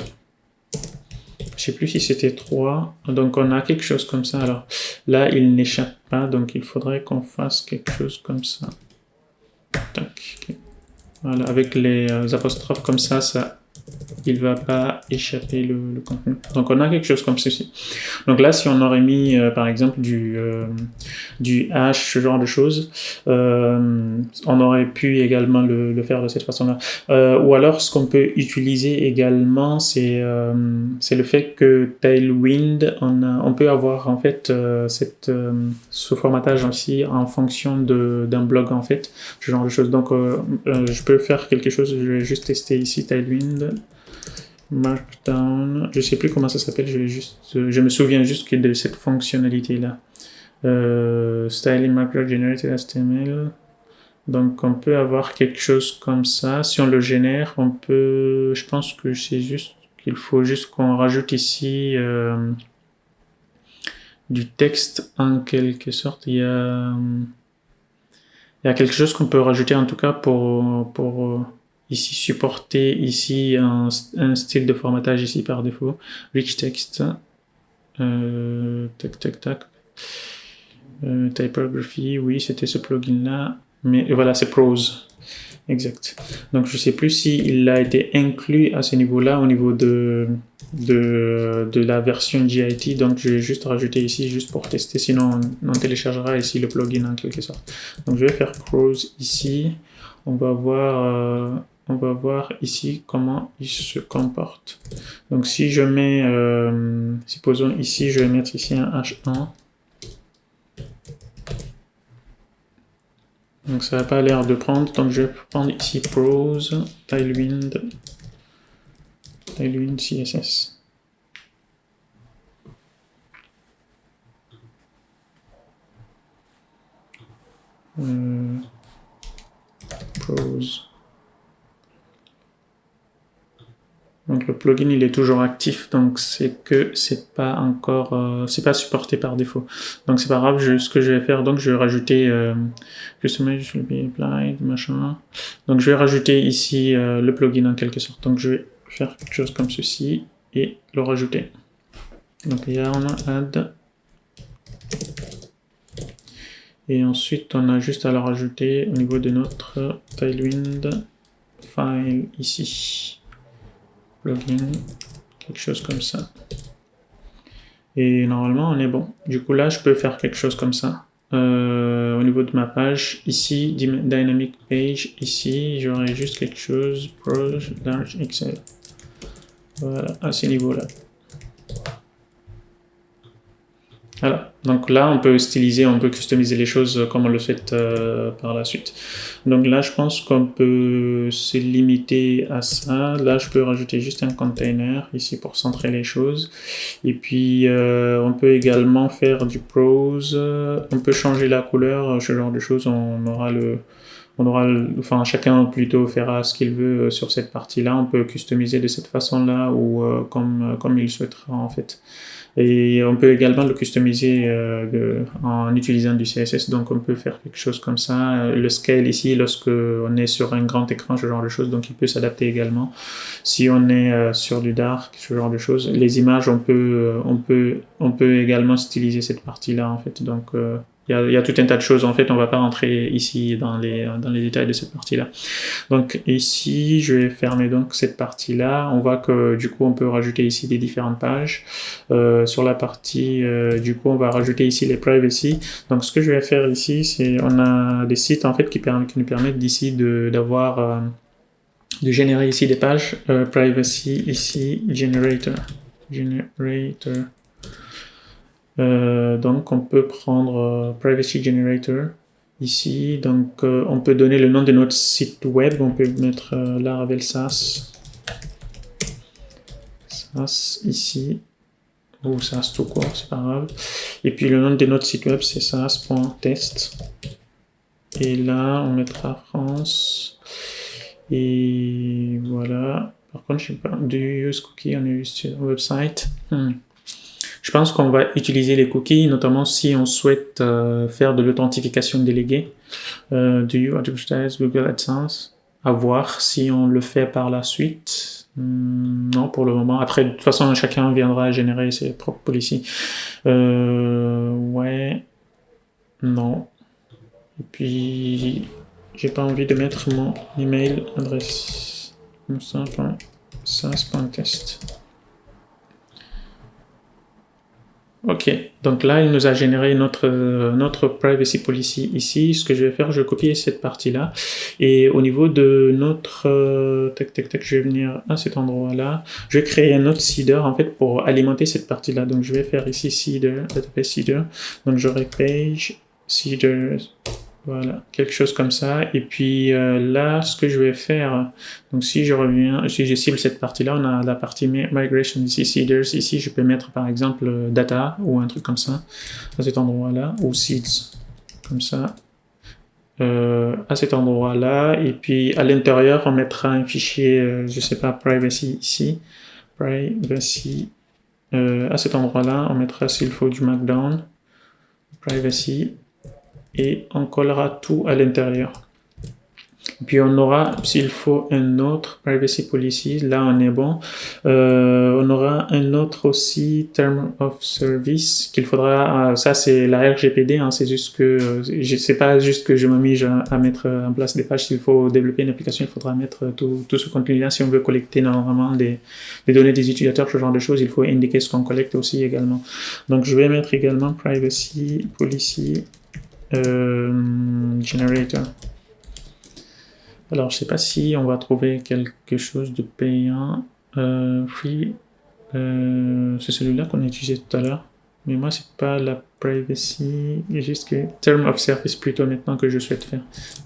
Je sais plus si c'était 3. Donc on a quelque chose comme ça. Alors là, il n'échappe pas. Donc il faudrait qu'on fasse quelque chose comme ça. Tac. Voilà, avec les apostrophes comme ça, il va pas échapper le contenu. Donc on a quelque chose comme ceci. Donc là, si on aurait mis par exemple du hash, ce genre de choses, on aurait pu également le faire de cette façon-là. Ou alors, ce qu'on peut utiliser également, c'est le fait que Tailwind, on peut avoir en fait ce formatage aussi en fonction d'un blog en fait, ce genre de choses. Donc je peux faire quelque chose, je vais juste tester ici Tailwind. Markdown, je sais plus comment ça s'appelle, je me souviens juste de cette fonctionnalité là. Styling Macro Generated HTML. Donc on peut avoir quelque chose comme ça. Si on le génère, on peut. Je pense que c'est juste qu'il faut juste qu'on rajoute ici du texte en quelque sorte. Il y a quelque chose qu'on peut rajouter en tout cas pour ici supporter ici un style de formatage ici par défaut. Rich text. Tac tac tac. Typography, oui, c'était ce plugin là. Mais voilà, c'est prose. Exact. Donc je sais plus s'il a été inclus à ce niveau-là, au niveau de la version GIT. Donc je vais juste rajouter ici, juste pour tester, sinon on téléchargera ici le plugin en quelque sorte. Donc je vais faire prose ici. On va voir ici comment il se comporte. Donc si je mets, supposons ici, je vais mettre ici un H1. Donc ça n'a pas l'air de prendre, donc je vais prendre ici prose, Tailwind CSS. Prose. Donc Donc le plugin il est toujours actif, donc c'est que c'est pas encore, c'est pas supporté par défaut. Donc c'est pas grave, ce que je vais faire, donc je vais rajouter justement je vais applied, machin. Donc je vais rajouter ici le plugin en quelque sorte. Donc je vais faire quelque chose comme ceci et le rajouter. Donc yarn add. Et ensuite on a juste à le rajouter au niveau de notre Tailwind file ici. Plugin, quelque chose comme ça. Et normalement, on est bon. Du coup, là, je peux faire quelque chose comme ça. Au niveau de ma page, ici, Dynamic Page, ici, j'aurai juste quelque chose, Pro, Large Excel. Voilà, à ce niveau-là. Voilà, donc là on peut styliser, on peut customiser les choses comme on le fait par la suite. Donc là je pense qu'on peut se limiter à ça. Là je peux rajouter juste un container ici pour centrer les choses. Et puis on peut également faire du prose, on peut changer la couleur, ce genre de choses. Enfin chacun plutôt fera ce qu'il veut sur cette partie-là. On peut customiser de cette façon-là ou comme il souhaitera en fait. Et on peut également le customiser en utilisant du CSS, donc on peut faire quelque chose comme ça. Le scale ici, lorsque on est sur un grand écran, ce genre de choses, donc il peut s'adapter également. Si on est sur du dark, ce genre de choses. Les images, on peut également styliser cette partie-là en fait. Donc il y a tout un tas de choses. En fait, on va pas rentrer ici dans les détails de cette partie-là. Donc ici, je vais fermer donc cette partie-là. On voit que du coup, on peut rajouter ici des différentes pages. Sur la partie, du coup, on va rajouter ici les privacy. Donc ce que je vais faire ici, c'est on a des sites en fait qui nous permettent d'ici de générer ici des pages. Privacy ici, generator. Donc on peut prendre Privacy Generator ici, donc on peut donner le nom de notre site web, on peut mettre Laravel SaaS ici, ou SaaS tout court, c'est pas grave, et puis le nom de notre site web c'est SaaS.test, et là on mettra France, et voilà. Par contre je sais pas, do you use cookie on your website? Je pense qu'on va utiliser les cookies, notamment si on souhaite faire de l'authentification déléguée. Do you advertise Google AdSense? À voir si on le fait par la suite. Non, pour le moment. Après, de toute façon, chacun viendra générer ses propres policies. Ouais. Non. Et puis, j'ai pas envie de mettre mon email adresse. SaaS.test. Ok, donc là, il nous a généré notre privacy policy ici. Ce que je vais faire, je vais copier cette partie-là. Et au niveau de notre... je vais venir à cet endroit-là. Je vais créer un autre seeder, en fait, pour alimenter cette partie-là. Donc, je vais faire ici seeder, database seeder. Donc, j'aurai page, seeder, voilà, quelque chose comme ça. Et puis là, ce que je vais faire, donc si je cible cette partie-là, on a la partie migration ici, seeders. Ici, je peux mettre par exemple data ou un truc comme ça à cet endroit-là, ou seeds comme ça à cet endroit-là. Et puis à l'intérieur, on mettra un fichier, je sais pas, privacy ici, privacy. À cet endroit-là, on mettra s'il faut du markdown, privacy. Et on collera tout à l'intérieur. Puis on aura, s'il faut, un autre privacy policy, là on est bon. On aura un autre aussi, term of service, qu'il faudra, ça c'est la RGPD, hein, c'est juste que, c'est pas juste que je m'amuse à mettre en place des pages. S'il faut développer une application, il faudra mettre tout ce contenu-là. Si on veut collecter normalement des données des utilisateurs, ce genre de choses, il faut indiquer ce qu'on collecte aussi également. Donc je vais mettre également privacy policy generator. Alors je sais pas si on va trouver quelque chose de payant. Free, c'est celui-là qu'on a utilisé tout à l'heure, mais moi c'est pas la privacy, il y a juste que term of service plutôt maintenant que je souhaite faire.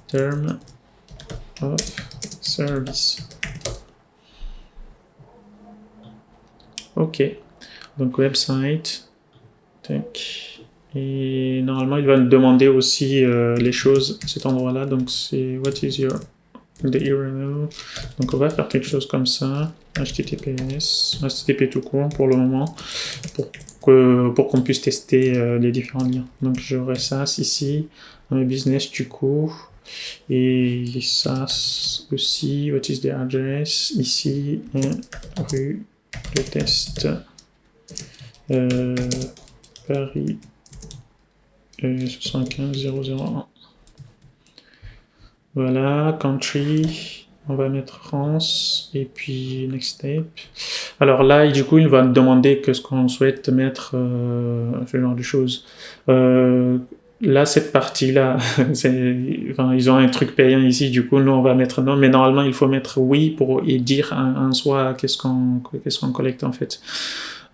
Term of service. Ok, donc website, tac. Et normalement, il va nous demander aussi les choses à cet endroit-là. Donc, c'est what is your the URL. Donc on va faire quelque chose comme ça, HTTPS, HTTP tout court pour le moment, pour qu'on puisse tester les différents liens. Donc j'aurai ça ici, dans le business du coup, et ça aussi, what is the address, ici, rue de test, Paris 75 001. Voilà, country, on va mettre France, et puis next step. Alors là, du coup, il va demander que ce qu'on souhaite mettre, ce genre de choses. Là, cette partie-là, enfin, ils ont un truc payant ici, du coup, nous, on va mettre non, mais normalement, il faut mettre oui pour et dire en soi qu'est-ce qu'on collecte en fait.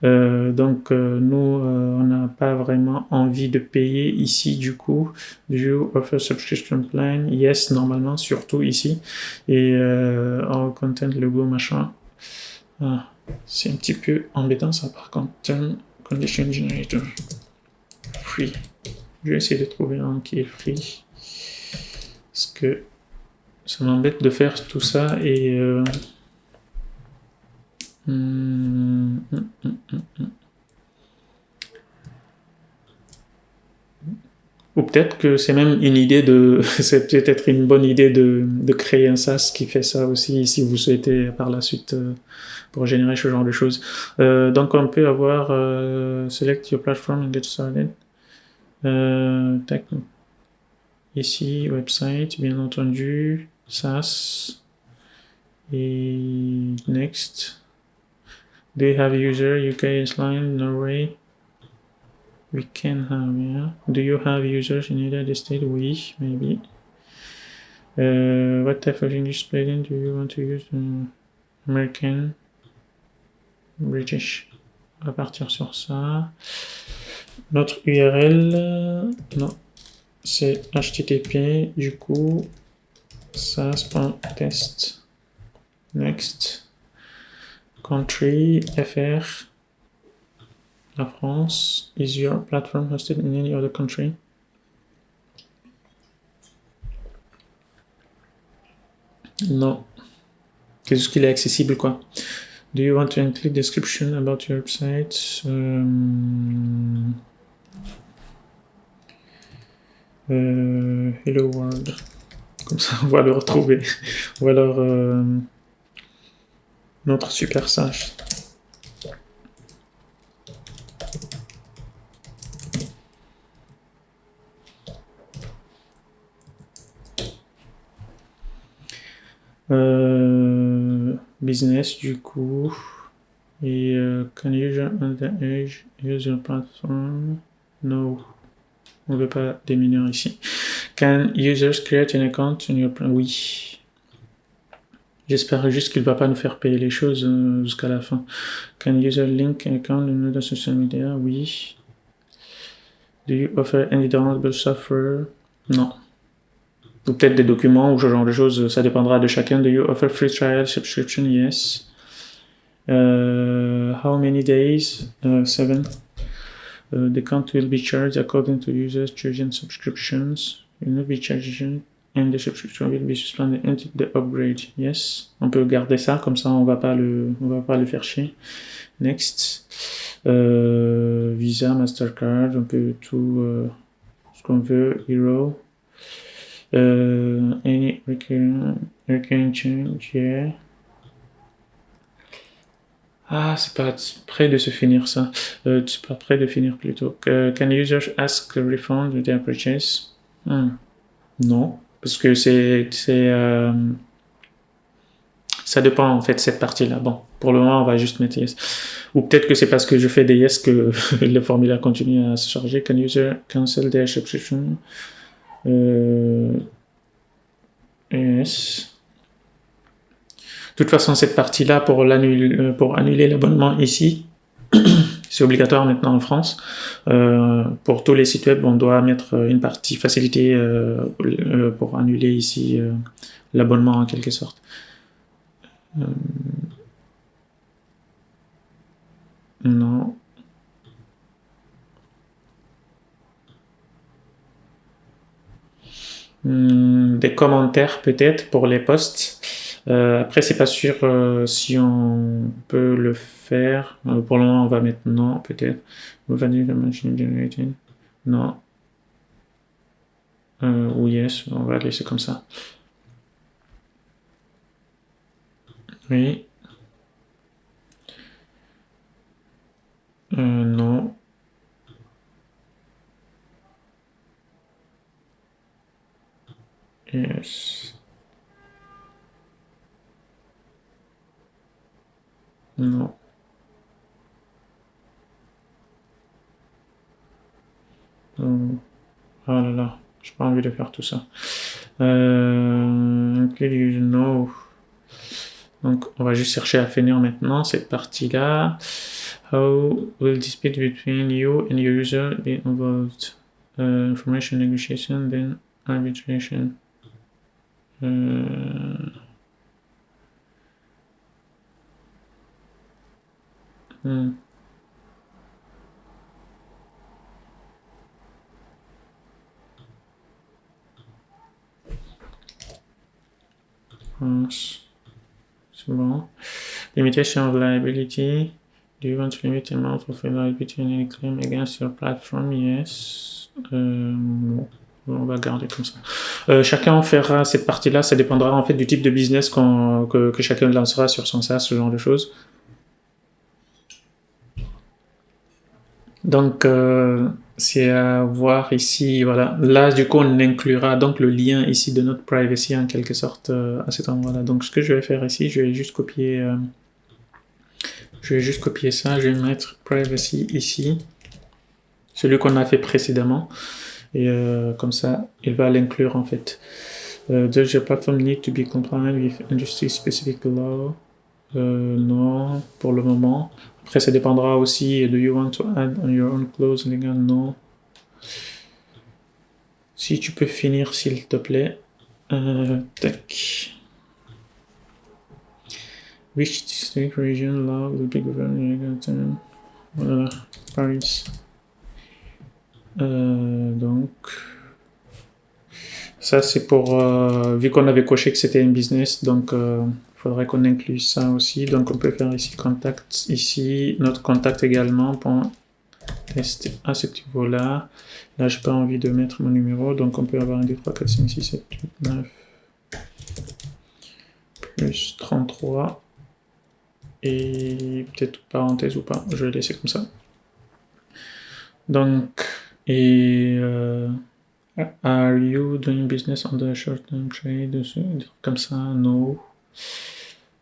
Donc, nous, on n'a pas vraiment envie de payer ici, du coup. Do you offer subscription plan? Yes, normalement, surtout ici. Et all content, logo, machin. Ah, c'est un petit peu embêtant ça, par contre. Condition generator. Free. Je vais essayer de trouver un qui est free. Parce que ça m'embête de faire tout ça et... Ou peut-être que c'est même une idée de... c'est peut-être une bonne idée de créer un SaaS qui fait ça aussi, si vous souhaitez par la suite pour générer ce genre de choses. Donc on peut avoir select your platform and get started. Ici, website, bien entendu, SaaS, et next. Do you have a user, UK, Iceland, Norway? We can have, yeah. Do you have users in United States? Oui, maybe. What type of English plugin do you want to use? American, British. On va partir sur ça. Notre URL, non, c'est HTTP, du coup, sas.test. Next. Country, FR. La France. Is your platform hosted in any other country? Non. C'est juste qu'il est accessible, quoi. Do you want to include description about your website? Hello world. Comme ça, on va le retrouver. Ou alors notre super sage. Business du coup. Et can user underage use your platform? No. On ne veut pas des mineurs ici. Can users create an account on your plan? Oui. J'espère juste qu'il ne va pas nous faire payer les choses jusqu'à la fin. Can user link an account on another social media? Oui. Do you offer any downloadable software? Non. Ou peut-être des documents ou ce genre de choses, ça dépendra de chacun. Do you offer free trial subscription? Yes. How many days? 7. The account will be charged according to users' chosen subscriptions. Will not be charged and the subscription will be suspended until the upgrade. Yes. On peut garder ça, comme ça on va pas le faire chier. Next. Visa, Mastercard, on peut tout ce qu'on veut. Euro. Any recurring change, yeah. Ah, c'est pas près de se finir ça. C'est pas près de finir plutôt. Can users ask a refund of their purchase? Non, parce que ça dépend en fait cette partie-là. Bon, pour le moment on va juste mettre yes. Ou peut-être que c'est parce que je fais des yes que le formulaire continue à se charger. Can user cancel their subscription? Yes. De toute façon, cette partie-là, pour annuler l'abonnement ici, c'est obligatoire maintenant en France. Pour tous les sites web, on doit mettre une partie facilité pour annuler ici l'abonnement en quelque sorte. Non. des commentaires peut-être pour les posts. Après, c'est pas sûr si on peut le faire. Pour le moment, on va mettre non, peut-être. Value the machine generated. Non. Ou yes, on va laisser comme ça. Oui. Non. Yes. Non. Oh là là, j'ai pas envie de faire tout ça. No. Donc, on va juste chercher à finir maintenant cette partie-là. How will dispute between you and your user be involved? Information negotiation, then arbitration. C'est bon. Limitation of liability. Do you want to limit the amount of liability in any claim against your platform? Yes. On va garder comme ça. Chacun fera cette partie-là, ça dépendra en fait du type de business que chacun lancera sur son SaaS, ce genre de choses. Donc, c'est à voir ici, voilà. Là, du coup, on inclura donc le lien ici de notre privacy en quelque sorte à cet endroit-là. Donc, ce que je vais faire ici, je vais juste copier ça. Je vais mettre privacy ici, celui qu'on a fait précédemment. Et comme ça, il va l'inclure en fait. Does your platform need to be compliant with industry-specific law? Non, pour le moment. Après, ça dépendra aussi. Do you want to add on your own clause legal? Non. Si tu peux finir, s'il te plaît. Tac. Which district region law will be governed in legal term? Voilà, Paris. Donc, ça c'est pour, vu qu'on avait coché que c'était un business, donc il faudrait qu'on inclue ça aussi. Donc on peut faire ici contact, ici, notre contact également, point test à ce niveau-là. Là, j'ai pas envie de mettre mon numéro, donc on peut avoir 1, 2, 3, 4, 5, 6, 7, 8, 9, plus 33. Et peut-être parenthèse ou pas, je vais laisser comme ça. Donc, et are you doing business on the short-term trade? Comme ça, no.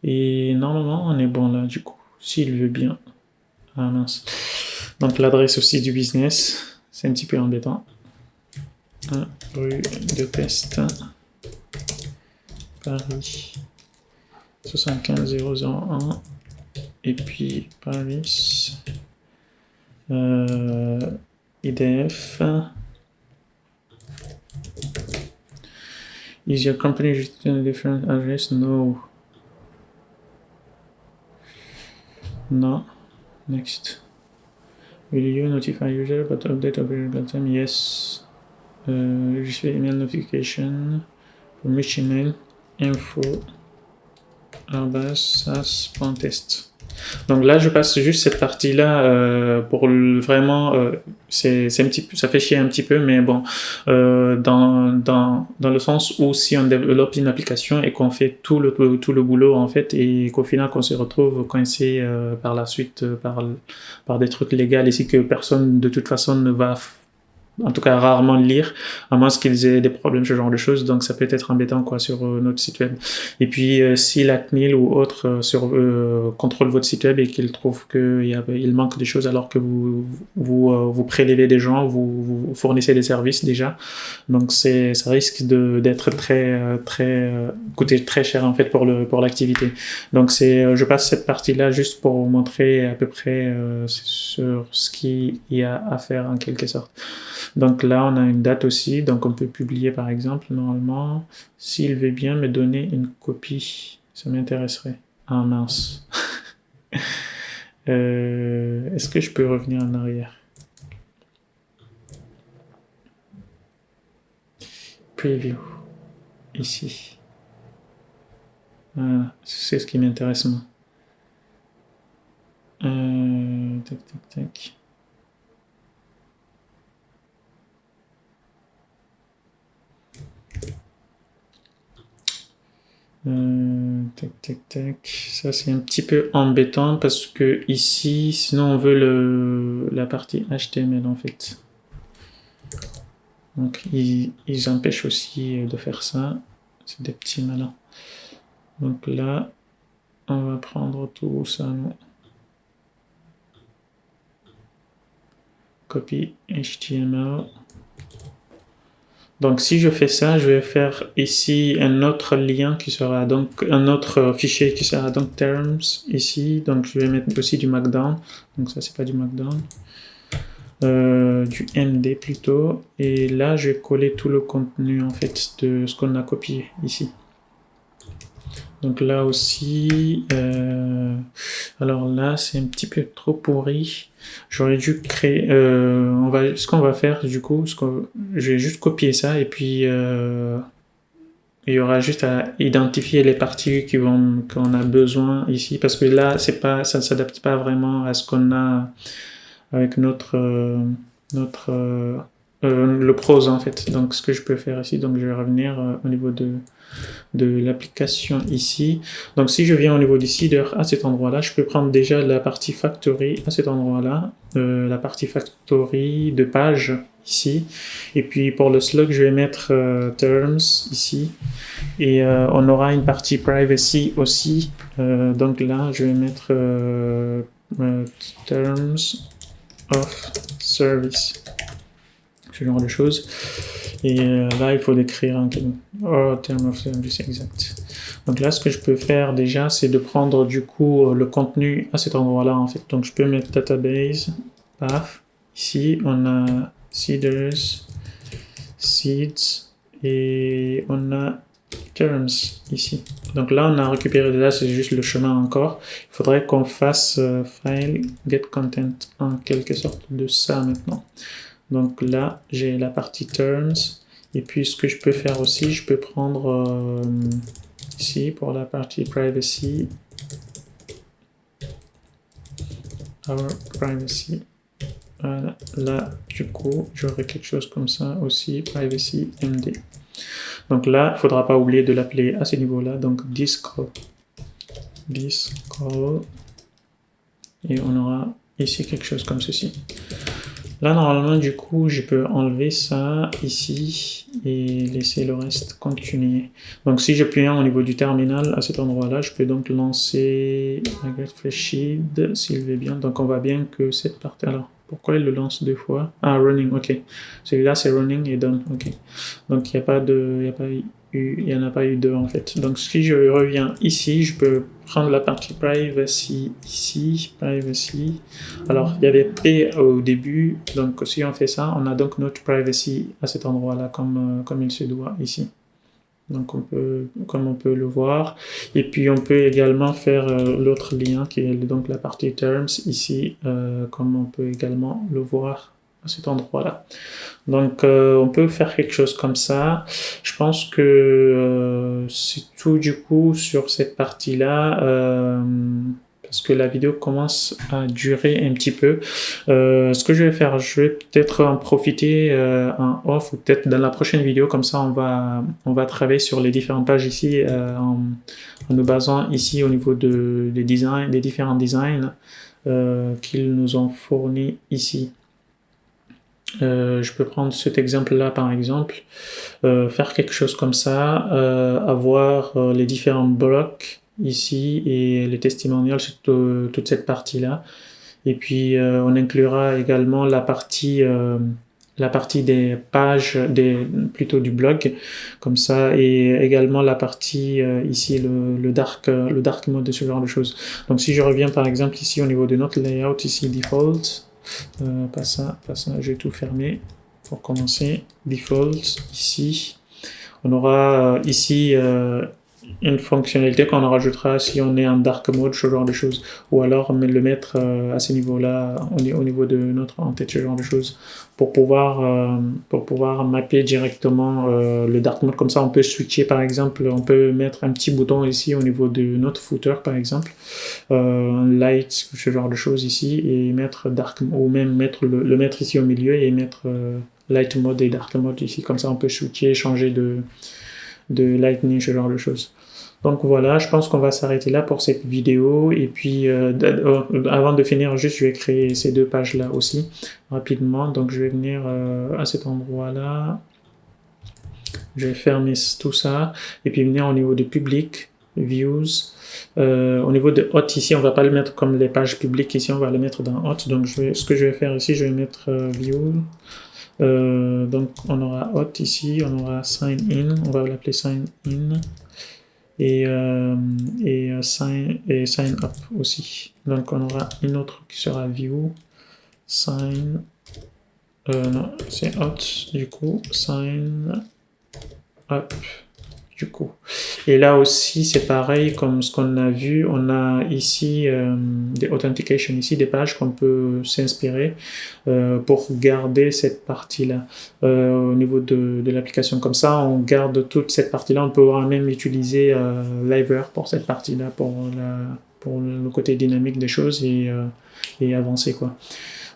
Et normalement, on est bon là, du coup, s'il veut bien. Ah mince. Donc, l'adresse aussi du business, c'est un petit peu embêtant. 1 rue de Pest, Paris, 75 001. Et puis Paris, IDF. Is your company registered in a different address? No. No. Next. Will you notify user about update of your time? Yes. Register email notification. From which email? info@sas.test. Donc là, je passe juste cette partie-là pour vraiment, c'est un petit peu, ça fait chier un petit peu, mais bon, dans le sens où si on développe une application et qu'on fait tout le boulot en fait, et qu'au final qu'on se retrouve coincé par la suite par des trucs légaux ici que personne de toute façon ne va en tout cas rarement lire, à moins qu'ils aient des problèmes, ce genre de choses, donc ça peut être embêtant quoi sur notre site web. Et puis si la CNIL ou autre contrôle votre site web et qu'il trouve qu'il manque des choses alors que vous prélevez des gens, vous fournissez des services déjà, donc ça risque d'être coûter très cher en fait pour l'activité. Donc je passe cette partie-là juste pour vous montrer à peu près sur ce qu'il y a à faire en quelque sorte. Donc là, on a une date aussi, donc on peut publier par exemple, normalement, s'il veut bien me donner une copie, ça m'intéresserait. Ah mince. Est-ce que je peux revenir en arrière? Preview. ici. Voilà, c'est ce qui m'intéresse moi. Tac, tac, tac. Tac, tac, tac. Ça, c'est un petit peu embêtant parce que ici, sinon on veut la partie HTML en fait. Donc, ils empêchent aussi de faire ça. C'est des petits malins. Donc là, on va prendre tout ça, nous. Copy HTML. Donc si je fais ça, je vais faire ici un autre lien qui sera donc un autre fichier qui sera donc terms ici. Donc je vais mettre aussi du Markdown. Donc ça c'est pas du Markdown. Du MD plutôt. Et là je vais coller tout le contenu en fait de ce qu'on a copié ici. Donc là aussi, alors là c'est un petit peu trop pourri. J'aurais dû créer, ce qu'on va faire du coup, je vais juste copier ça et puis il y aura juste à identifier les parties qu'on a besoin ici parce que là ça ne s'adapte pas vraiment à ce qu'on a avec le prose en fait. Donc ce que je peux faire ici, donc je vais revenir au niveau de l'application ici. Donc si je viens au niveau du seeder à cet endroit-là, je peux prendre déjà la partie factory à cet endroit-là, la partie factory de page ici. Et puis pour le slug, je vais mettre terms ici. Et on aura une partie privacy aussi. Donc là, je vais mettre terms of service. Ce genre de choses. Et là, il faut l'écrire en term of service exact. Donc là, ce que je peux faire déjà, c'est de prendre du coup le contenu à cet endroit-là en fait. Donc je peux mettre database, paf. Ici, on a seeders, seeds, et on a terms ici. Donc là, on a récupéré là, c'est juste le chemin encore. Il faudrait qu'on fasse file get content en quelque sorte de ça maintenant. Donc là, j'ai la partie terms. Et puis, ce que je peux faire aussi, je peux prendre ici pour la partie privacy. Our privacy. Voilà. Là, du coup, j'aurai quelque chose comme ça aussi. Privacy MD. Donc là, il ne faudra pas oublier de l'appeler à ce niveau-là. Donc, this_call. Et on aura ici quelque chose comme ceci. Là, normalement, du coup, je peux enlever ça ici et laisser le reste continuer. Donc, si j'appuie au niveau du terminal à cet endroit-là, je peux donc lancer Flashseed s'il veut bien. Donc, on voit bien que cette partie... Alors, pourquoi il le lance deux fois? Ah, running, ok. Celui-là, c'est running et done, ok. Donc, il n'y en a pas eu deux en fait. Donc si je reviens ici, je peux prendre la partie privacy ici, privacy. Alors il y avait P au début, donc si on fait ça, on a donc notre privacy à cet endroit-là comme il se doit ici. Donc comme on peut le voir. Et puis on peut également faire l'autre lien qui est donc la partie terms ici, comme on peut également le voir à cet endroit-là. Donc on peut faire quelque chose comme ça. Je pense que c'est tout du coup sur cette partie-là. Parce que la vidéo commence à durer un petit peu. Ce que je vais faire, je vais peut-être en profiter en off ou peut-être dans la prochaine vidéo, comme ça on va travailler sur les différentes pages ici en nous basant ici au niveau des différents designs qu'ils nous ont fournis ici. Je peux prendre cet exemple-là par exemple, faire quelque chose comme ça, avoir les différents blocs ici et les testimonials sur toute cette partie-là. Et puis on inclura également la partie des pages, plutôt du blog, comme ça, et également la partie ici, le dark mode de ce genre de choses. Donc si je reviens par exemple ici au niveau de notre layout, ici default, pas ça, je vais tout fermer pour commencer. Default, ici, on aura ici une fonctionnalité qu'on rajoutera si on est en dark mode, ce genre de choses. Ou alors le mettre à ce niveau-là, au niveau de notre en-tête, ce genre de choses, pour pouvoir mapper directement le dark mode. Comme ça, on peut switcher, par exemple, on peut mettre un petit bouton ici au niveau de notre footer, par exemple, light, ce genre de choses ici, et mettre dark, ou même mettre le mettre ici au milieu et mettre light mode et dark mode ici. Comme ça, on peut switcher, changer de lightning, ce genre de choses. Donc voilà, je pense qu'on va s'arrêter là pour cette vidéo. Et puis, avant de finir, juste, je vais créer ces deux pages-là aussi, rapidement. Donc, je vais venir à cet endroit-là. Je vais fermer tout ça. Et puis, venir au niveau de public, views. Au niveau de hot, ici, on va pas le mettre comme les pages publiques. Ici, on va le mettre dans hot. Donc, ce que je vais faire ici, je vais mettre view. Donc, on aura hot ici. On aura sign in. On va l'appeler sign in. Et sign up aussi. Donc on aura une autre qui sera view, sign, non, c'est hot du coup, sign up du coup. Et là aussi c'est pareil comme ce qu'on a vu, on a ici des authentication, ici des pages qu'on peut s'inspirer pour garder cette partie-là au niveau de l'application. Comme ça, on garde toute cette partie-là. On pourra même utiliser Liver pour cette partie-là, pour le côté dynamique des choses et avancer, quoi.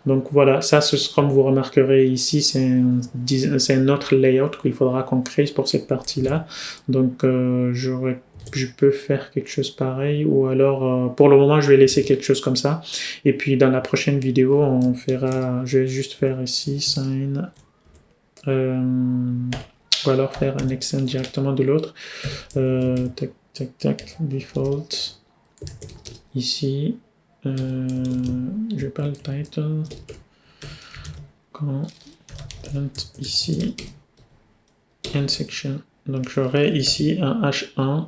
Donc voilà, ça, comme vous remarquerez ici, c'est un autre layout qu'il faudra qu'on crée pour cette partie-là. Donc je peux faire quelque chose pareil, ou alors pour le moment je vais laisser quelque chose comme ça, et puis dans la prochaine vidéo je vais juste faire ici sign, ou alors faire un extend directement de l'autre, tac tac tac, default ici, je vais pas le title, content ici, end section. Donc j'aurai ici un H1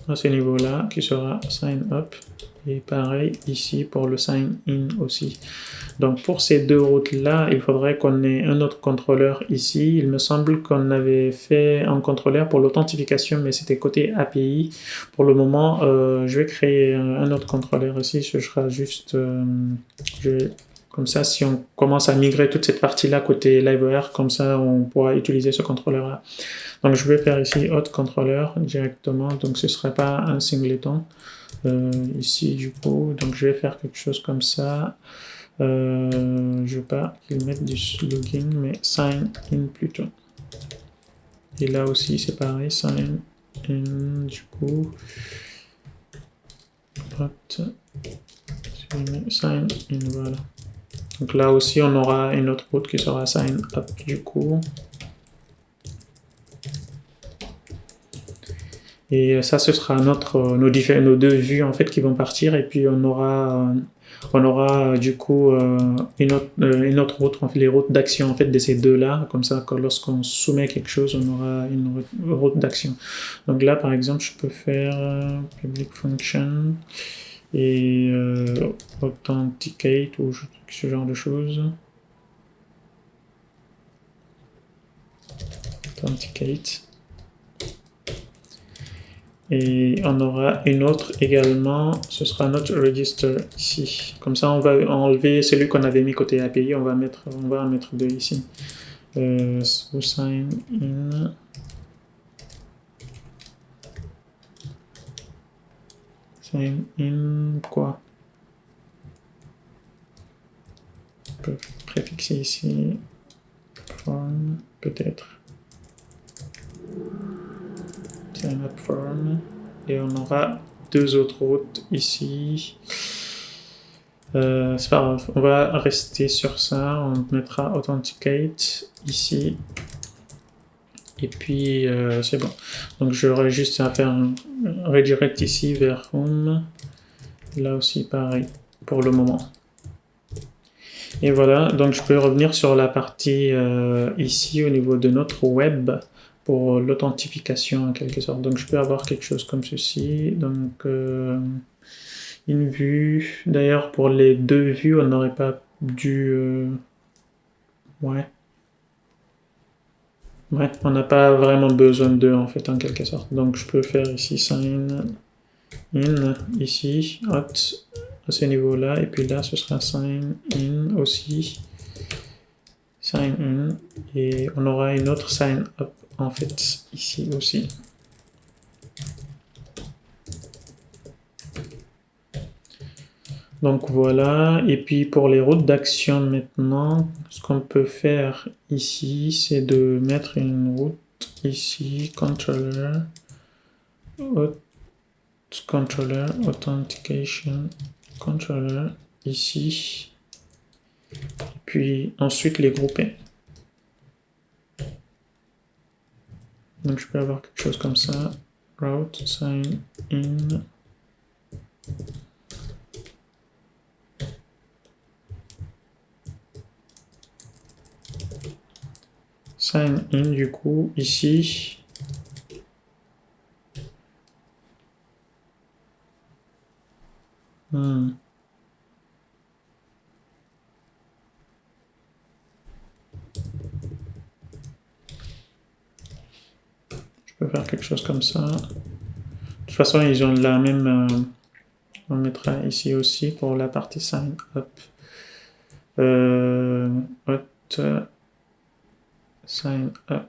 à ce niveau-là qui sera sign up, et pareil ici pour le sign in aussi. Donc pour ces deux routes-là, il faudrait qu'on ait un autre contrôleur ici. Il me semble qu'on avait fait un contrôleur pour l'authentification, mais c'était côté API. Pour le moment, je vais créer un autre contrôleur ici. Ce sera juste... comme ça, si on commence à migrer toute cette partie-là côté LiveWire, comme ça, on pourra utiliser ce contrôleur-là. Donc je vais faire ici autre contrôleur directement. Donc ce ne serait pas un singleton ici du coup. Donc je vais faire quelque chose comme ça. Je ne veux pas qu'ils mettent du login, mais sign in plutôt. Et là aussi c'est pareil, sign in du coup. Sign in, voilà. Donc là aussi on aura une autre route qui sera sign up du coup. Et ça, ce sera nos deux vues en fait qui vont partir, et puis on aura du coup une autre route, en fait, les routes d'action en fait de ces deux-là, comme ça que lorsqu'on soumet quelque chose, on aura une route d'action. Donc là, par exemple, je peux faire public function et authenticate ou ce genre de choses. Authenticate. Et on aura une autre également, ce sera notre register ici. Comme ça, on va enlever celui qu'on avait mis côté API, on va en mettre deux ici. So sign in. Sign in quoi? On peut préfixer ici. Form, peut-être. Sign up form, et on aura deux autres routes ici. C'est pas grave, on va rester sur ça, on mettra authenticate ici, et puis c'est bon. Donc j'aurai juste à faire un redirect ici vers home, là aussi pareil pour le moment. Et voilà, donc je peux revenir sur la partie ici au niveau de notre web pour l'authentification en quelque sorte. Donc je peux avoir quelque chose comme ceci. Donc une vue. D'ailleurs pour les deux vues, on n'aurait pas dû... ouais. Ouais, on n'a pas vraiment besoin d'eux en fait, en quelque sorte. Donc je peux faire ici sign in, ici, hot, à ce niveau-là, et puis là ce sera sign in aussi, sign in, et on aura une autre sign up en fait, ici aussi. Donc voilà, et puis pour les routes d'action maintenant, ce qu'on peut faire ici, c'est de mettre une route ici, controller, controller, authentication, controller, ici, puis ensuite les grouper. Donc je peux avoir quelque chose comme ça, route, sign in, sign in du coup ici. Je peux faire quelque chose comme ça. De toute façon, ils ont la même. On mettra ici aussi pour la partie sign up. Sign up.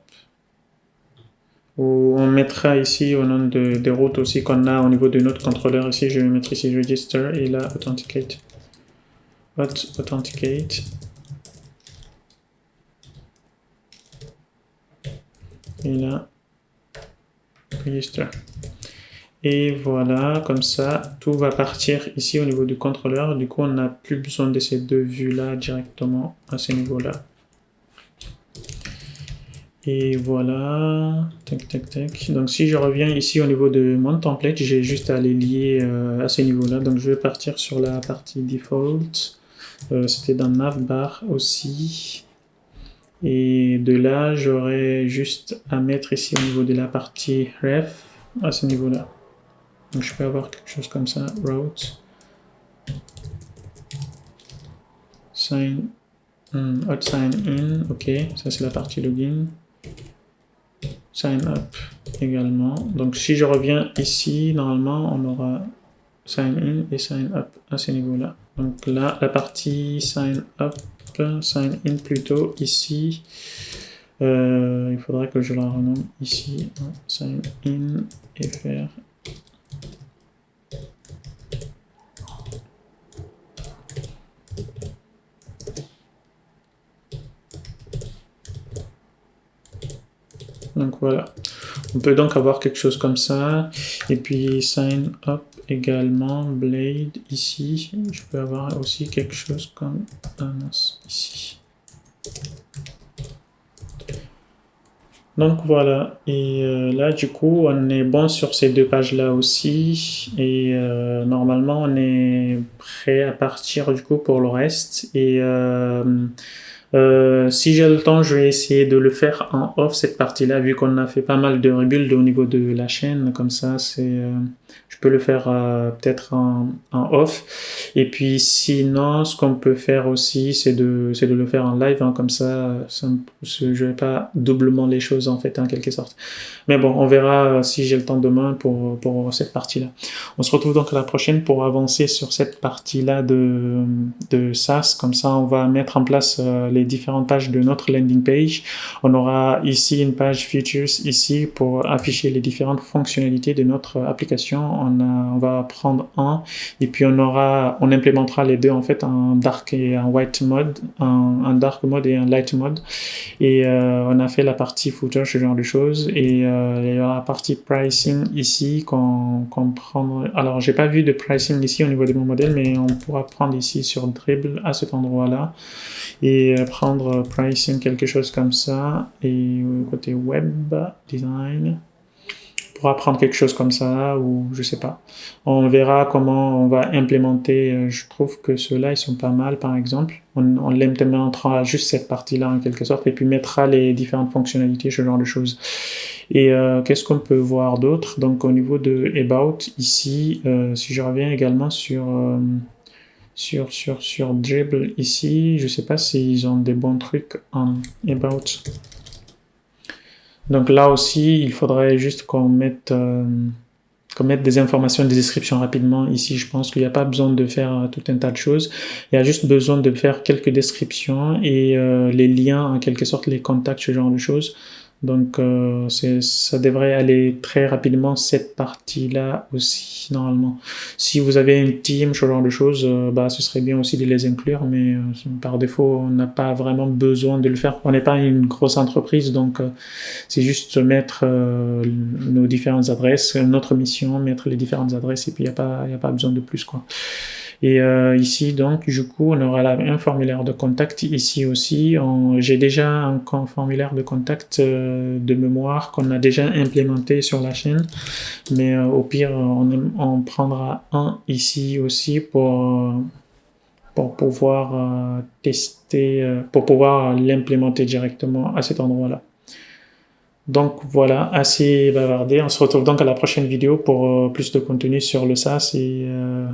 Ou on mettra ici au nom des routes aussi qu'on a au niveau de notre contrôleur. Ici, je vais mettre ici register et là authenticate. Authenticate. Et là, register. Et voilà, comme ça, tout va partir ici au niveau du contrôleur. Du coup, on n'a plus besoin de ces deux vues-là directement à ce niveau-là. Et voilà, tac, tac, tac. Donc si je reviens ici au niveau de mon template, j'ai juste à les lier à ce niveau-là. Donc je vais partir sur la partie default. C'était dans navbar aussi. Et de là, j'aurais juste à mettre ici au niveau de la partie ref à ce niveau-là. Donc je peux avoir quelque chose comme ça, route, sign, hot sign in, ok, ça c'est la partie login. Sign up également. Donc si je reviens ici, normalement on aura sign in et sign up à ce niveau-là. Donc là, la partie sign up, sign in plutôt ici, il faudrait que je la renomme ici, sign in et faire donc voilà. On peut donc avoir quelque chose comme ça. Et puis sign up également, blade ici. Je peux avoir aussi quelque chose comme ici. Donc voilà, et là du coup on est bon sur ces deux pages là aussi, et normalement on est prêt à partir du coup pour le reste, et si j'ai le temps, je vais essayer de le faire en off cette partie-là, vu qu'on a fait pas mal de rebuild au niveau de la chaîne, comme ça, je peux le faire peut-être en off. Et puis sinon, ce qu'on peut faire aussi, c'est de le faire en live, hein, comme ça, je vais pas doublement les choses en fait, en quelque sorte. Mais bon, on verra si j'ai le temps demain pour cette partie-là. On se retrouve donc à la prochaine pour avancer sur cette partie-là de SaaS. Comme ça, on va mettre en place les différentes pages de notre landing page. On aura ici une page features ici pour afficher les différentes fonctionnalités de notre application. On va prendre un et puis on implémentera les deux en fait, un dark et un white mode, un dark mode et un light mode. Et on a fait la partie footer, ce genre de choses. Et il y aura la partie pricing ici qu'on prend. Alors, j'ai pas vu de pricing ici au niveau de mon modèle, mais on pourra prendre ici sur Dribbble à cet endroit-là et prendre pricing quelque chose comme ça. Et côté web design, on pourra prendre quelque chose comme ça ou je sais pas. On verra comment on va implémenter. Je trouve que ceux-là, ils sont pas mal, par exemple. On l'implémentera juste cette partie-là en quelque sorte et puis mettra les différentes fonctionnalités, ce genre de choses. Et qu'est-ce qu'on peut voir d'autre? Donc au niveau de About, ici, si je reviens également sur Dribbble ici, je sais pas s'ils ont des bons trucs en About. Donc là aussi, il faudrait juste qu'on mette des informations, des descriptions rapidement. Ici, je pense qu'il n'y a pas besoin de faire tout un tas de choses. Il y a juste besoin de faire quelques descriptions et les liens, en quelque sorte, les contacts, ce genre de choses. Donc, ça devrait aller très rapidement, cette partie-là aussi, normalement. Si vous avez une team, ce genre de choses, bah, ce serait bien aussi de les inclure, mais par défaut, on n'a pas vraiment besoin de le faire. On n'est pas une grosse entreprise, donc c'est juste mettre nos différentes adresses, notre mission, mettre les différentes adresses, et puis il y a pas besoin de plus, quoi. Et ici, donc, du coup, on aura là un formulaire de contact. Ici aussi, j'ai déjà un formulaire de contact de mémoire qu'on a déjà implémenté sur la chaîne. Mais au pire, on prendra un ici aussi pour pouvoir tester, pour pouvoir l'implémenter directement à cet endroit-là. Donc voilà, assez bavardé. On se retrouve donc à la prochaine vidéo pour plus de contenu sur le SaaS et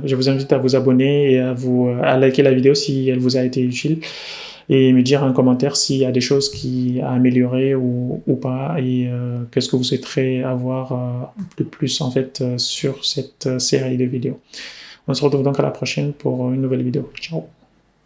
je vous invite à vous abonner et à liker la vidéo si elle vous a été utile et me dire en commentaire s'il y a des choses à améliorer ou pas et qu'est-ce que vous souhaiterez avoir de plus en fait sur cette série de vidéos. On se retrouve donc à la prochaine pour une nouvelle vidéo. Ciao!